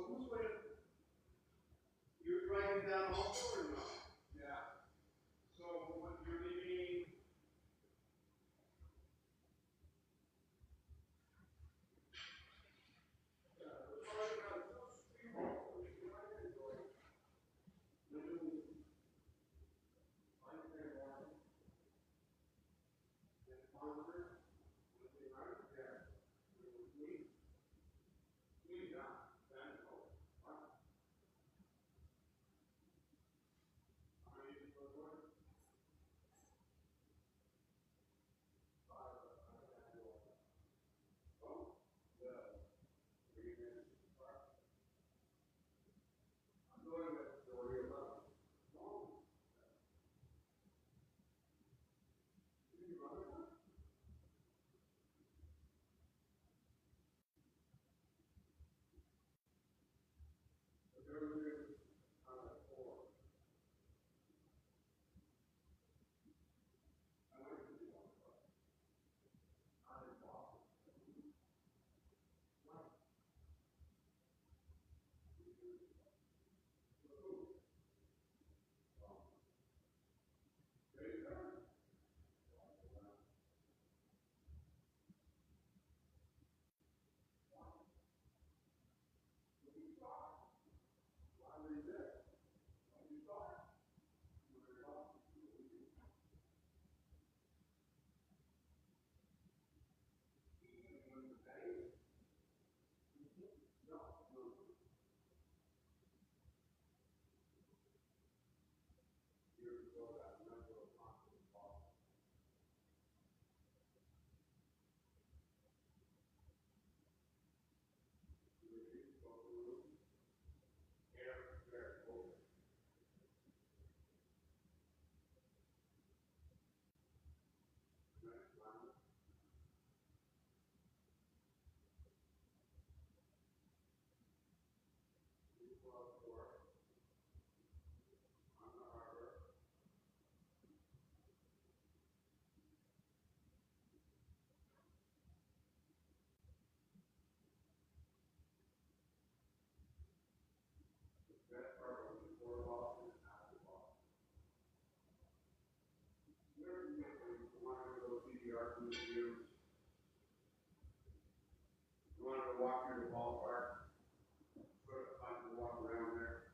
who's going to, you're driving down also or no? Yeah. So when you're leaving. You wanted to walk through the ballpark, put a fun walk around there.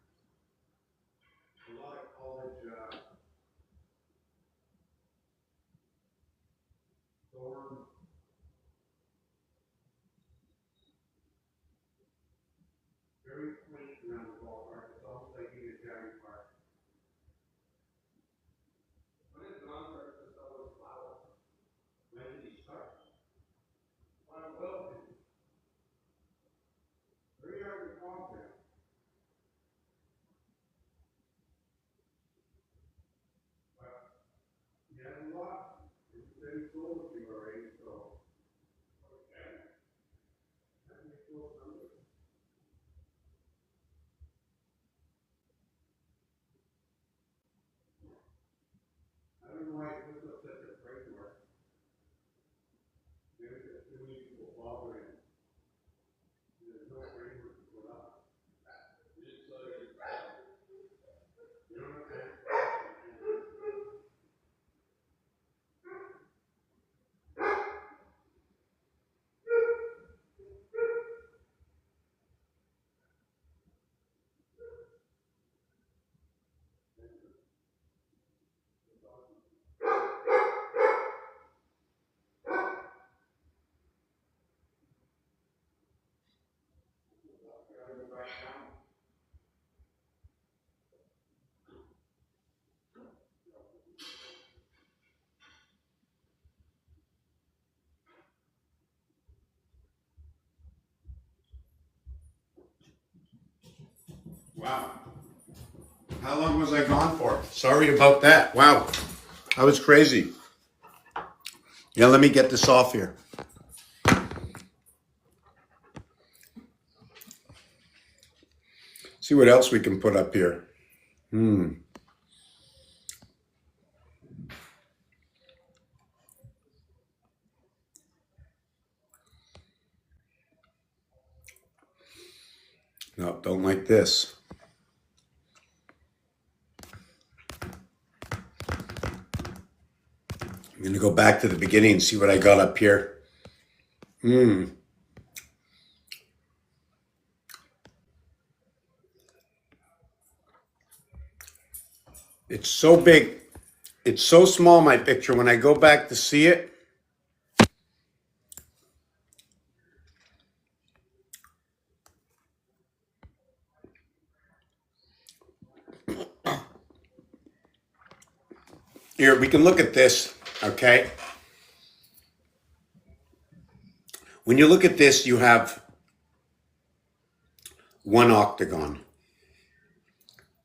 A lot of college, dorm, very quaint around the ballpark. It's almost like being a Jerry Park. When is John starts to sell those flowers? When did he start? Well, well, Very hard to walk there. But he has a lot. He's been cool with you already, so. Okay. That's a cool number. I don't know why he puts up such a framework. Maybe there's too many people following. There's no framework to put up. just so you You know what I'm saying? Wow. How long was I gone for? Sorry about that. Wow. That was crazy. Yeah, let me get this off here. See what else we can put up here. No, don't like this. I'm going to go back to the beginning and see what I got up here. It's so big. It's so small, my picture. When I go back to see it, here, we can look at this, okay? When you look at this, you have one octagon,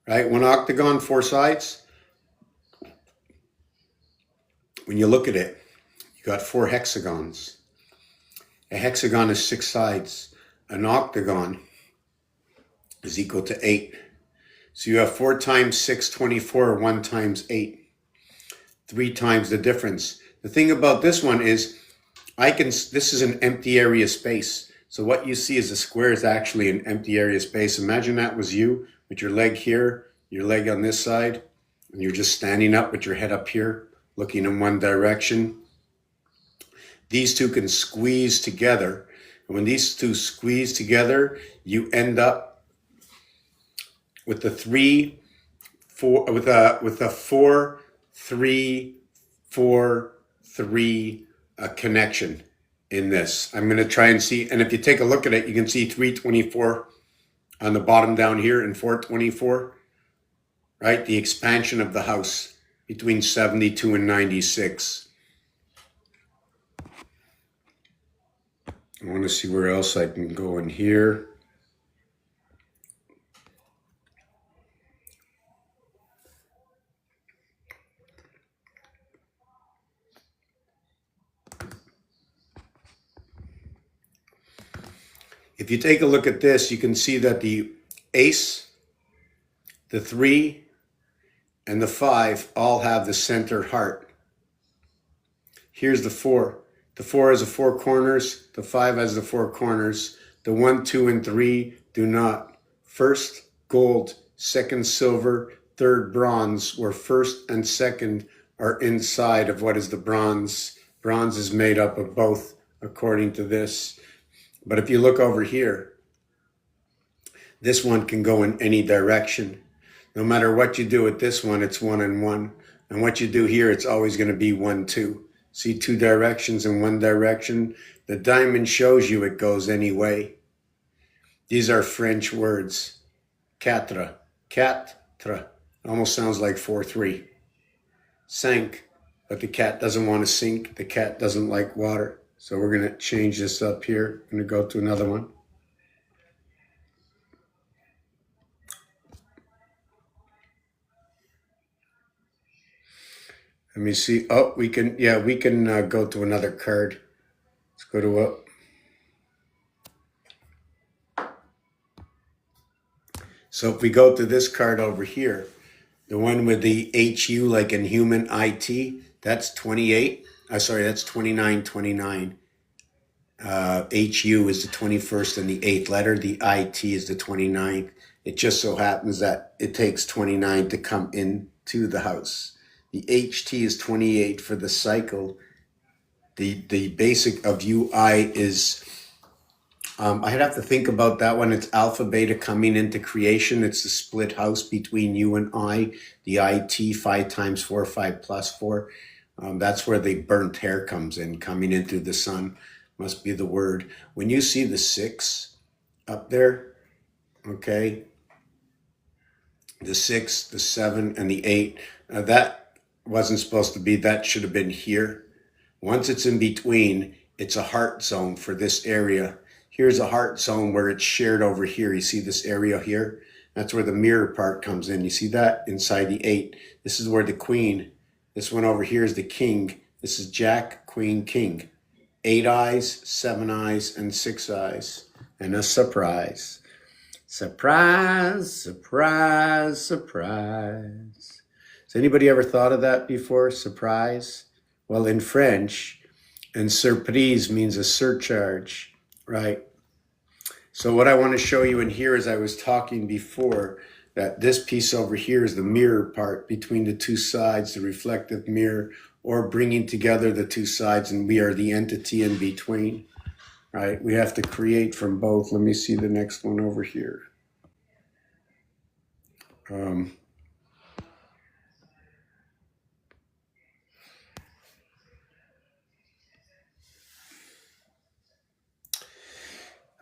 right? One octagon, four sides. When you look at it, you got four hexagons. A hexagon is six sides. An octagon is equal to 8. So you have 4 times 6, 24, 1 times 8. 3 times the difference. The thing about this one is, this is an empty area space. So what you see as a square is actually an empty area space. Imagine that was you with your leg here, your leg on this side, and you're just standing up with your head up here, looking in one direction. These two can squeeze together. And when these two squeeze together, you end up with the 3, 4, with a 4, 3, 4, 3 connection in this. I'm going to try and see, and if you take a look at it, you can see 324 on the bottom down here and 424, right? The expansion of the house between 72 and 96. I want to see where else I can go in here. If you take a look at this, you can see that the ace, the 3, and the 5 all have the center heart. Here's the 4. The 4 has the 4 corners. The 5 has the 4 corners. The 1, 2, and 3 do not. First, gold. Second, silver. Third, bronze, where first and second are inside of what is the bronze. Bronze is made up of both, according to this. But if you look over here, this one can go in any direction. No matter what you do with this one, it's 1 and 1. And what you do here, it's always going to be 1, 2. See 2 directions in one direction? The diamond shows you it goes any way. These are French words. Quatre. Quatre. Almost sounds like 4-3. Cinq. But the cat doesn't want to sink. The cat doesn't like water. So we're going to change this up here. I'm going to go to another one. Let me see. Oh, we can go to another card. Let's go to So if we go to this card over here, the one with the HU like in human IT, that's 28. That's 2929. HU is the 21st and the 8th letter. The IT is the 29th. It just so happens that it takes 29 to come into the house. The HT is 28 for the cycle. The basic of UI is, I'd have to think about that one. It's alpha beta coming into creation. It's the split house between you and I. The IT, 5 times 4, 5 plus 4. That's where the burnt hair comes in, coming into the sun. Must be the word. When you see the 6 up there, okay, the 6, the 7, and the 8, that wasn't supposed to be, that should have been here. Once it's in between, it's a heart zone for this area. Here's a heart zone where it's shared over here. You see this area here? That's where the mirror part comes in. You see that inside the 8. This is where the queen, this one over here is the king. This is Jack, queen, king. 8 eyes, 7 eyes, and 6 eyes. And a surprise. Surprise, surprise, surprise. Has anybody ever thought of that before? Surprise? Well, in French, and surprise means a surcharge, right? So what I want to show you in here, as I was talking before, that this piece over here is the mirror part between the two sides, the reflective mirror, or bringing together the two sides, and we are the entity in between, right? We have to create from both. Let me see the next one over here.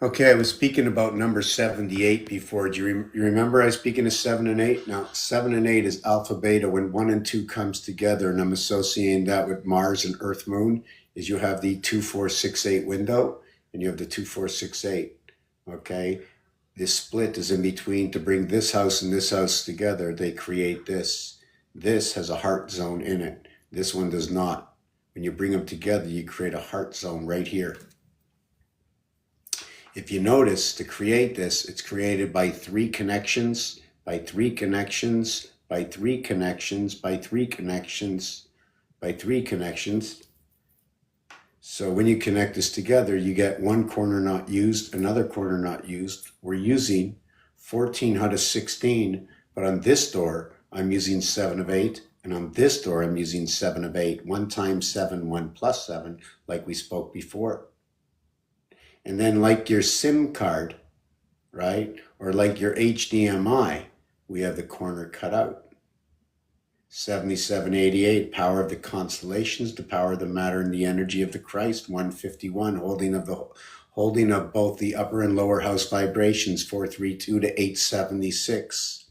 Okay, I was speaking about number 78 before. Do you remember I was speaking of 7 and 8? Now, 7 and 8 is alpha beta. When 1 and 2 comes together, and I'm associating that with Mars and Earth Moon, is you have the 2468 window, and you have the 2468. Okay, this split is in between to bring this house and this house together. They create this. This has a heart zone in it. This one does not. When you bring them together, you create a heart zone right here. If you notice, to create this, it's created by 3 connections, by 3 connections, by 3 connections, by 3 connections, by 3 connections. So when you connect this together, you get one corner not used, another corner not used. We're using 14 out of 16, but on this door, I'm using 7 of 8, and on this door, I'm using 7 of 8. 1 times 7, 1 plus 7, like we spoke before. And then like your SIM card, right? Or like your HDMI, we have the corner cut out. 7788, power of the constellations, the power of the matter and the energy of the Christ. 151, holding of both the upper and lower house vibrations. 432 to 876.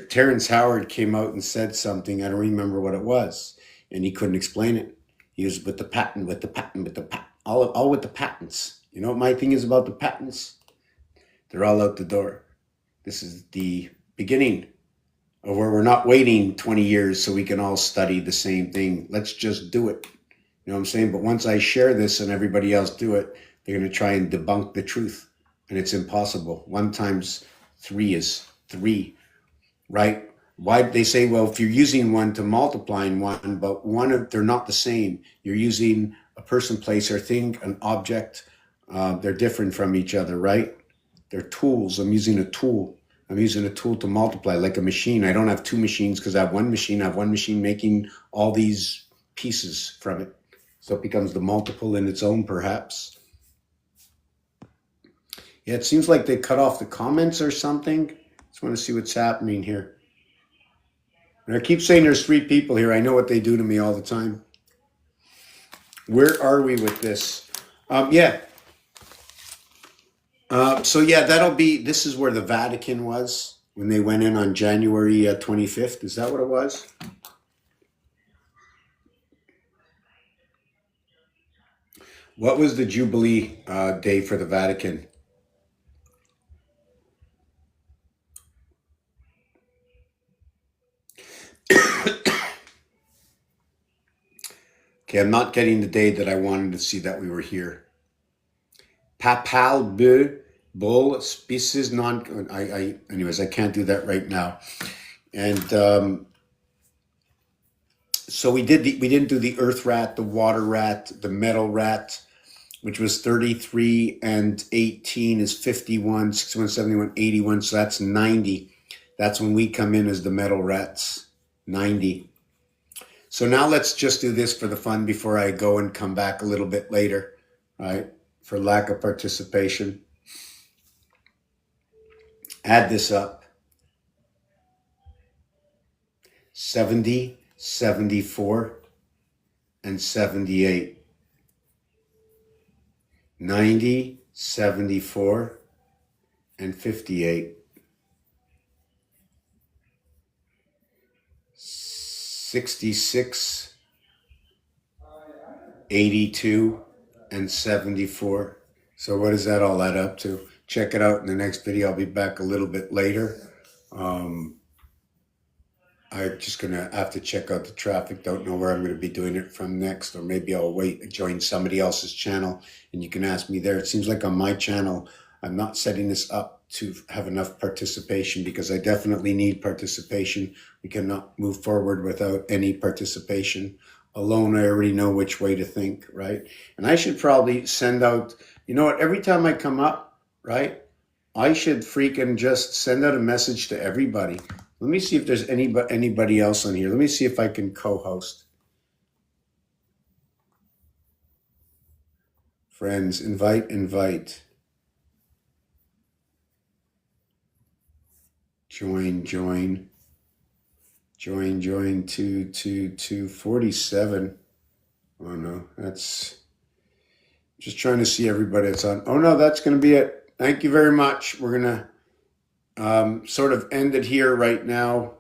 Terrence Howard came out and said something, I don't remember what it was, and he couldn't explain it. He was with the patent, all with the patents. You know what my thing is about the patents? They're all out the door. This is the beginning of where we're not waiting 20 years so we can all study the same thing. Let's just do it. You know what I'm saying? But once I share this and everybody else do it, they're going to try and debunk the truth. And it's impossible. 1 times 3 is 3, right? Why they say, well, if you're using 1 to multiplying 1, but they're not the same. You're using a person, place, or thing, an object. They're different from each other, right? They're tools. I'm using a tool. I'm using a tool to multiply, like a machine. I don't have 2 machines because I have one machine. I have one machine making all these pieces from it. So it becomes the multiple in its own, perhaps. Yeah, it seems like they cut off the comments or something. Just want to see what's happening here. And I keep saying there's 3 people here. I know what they do to me all the time. Where are we with this? This is where the Vatican was when they went in on January 25th. Is that what it was? What was the Jubilee day for the Vatican? Okay, I'm not getting the day that I wanted to see that we were here. Papal bull species non. Anyways, I can't do that right now. And so we didn't do the earth rat, the water rat, the metal rat, which was 33 and 18 is 51, 61, 71, 81. So that's 90. That's when we come in as the metal rats, 90. So now let's just do this for the fun before I go and come back a little bit later, right? For lack of participation. Add this up. 70, 74, and 78. 90, 74, and 58. 66, 82, and 74. So what does that all add up to? Check it out in the next video. I'll be back a little bit later. I'm just going to have to check out the traffic. Don't know where I'm going to be doing it from next, or maybe I'll wait and join somebody else's channel and you can ask me there. It seems like on my channel, I'm not setting this up to have enough participation because I definitely need participation. We cannot move forward without any participation. Alone, I already know which way to think, right? And I should probably send out, you know what, every time I come up, right? I should freaking just send out a message to everybody. Let me see if there's anybody else on here. Let me see if I can co-host. Friends, invite. Join to 47. Oh no, that's just trying to see everybody that's on. Oh no, that's going to be it. Thank you very much. We're going to sort of end it here right now.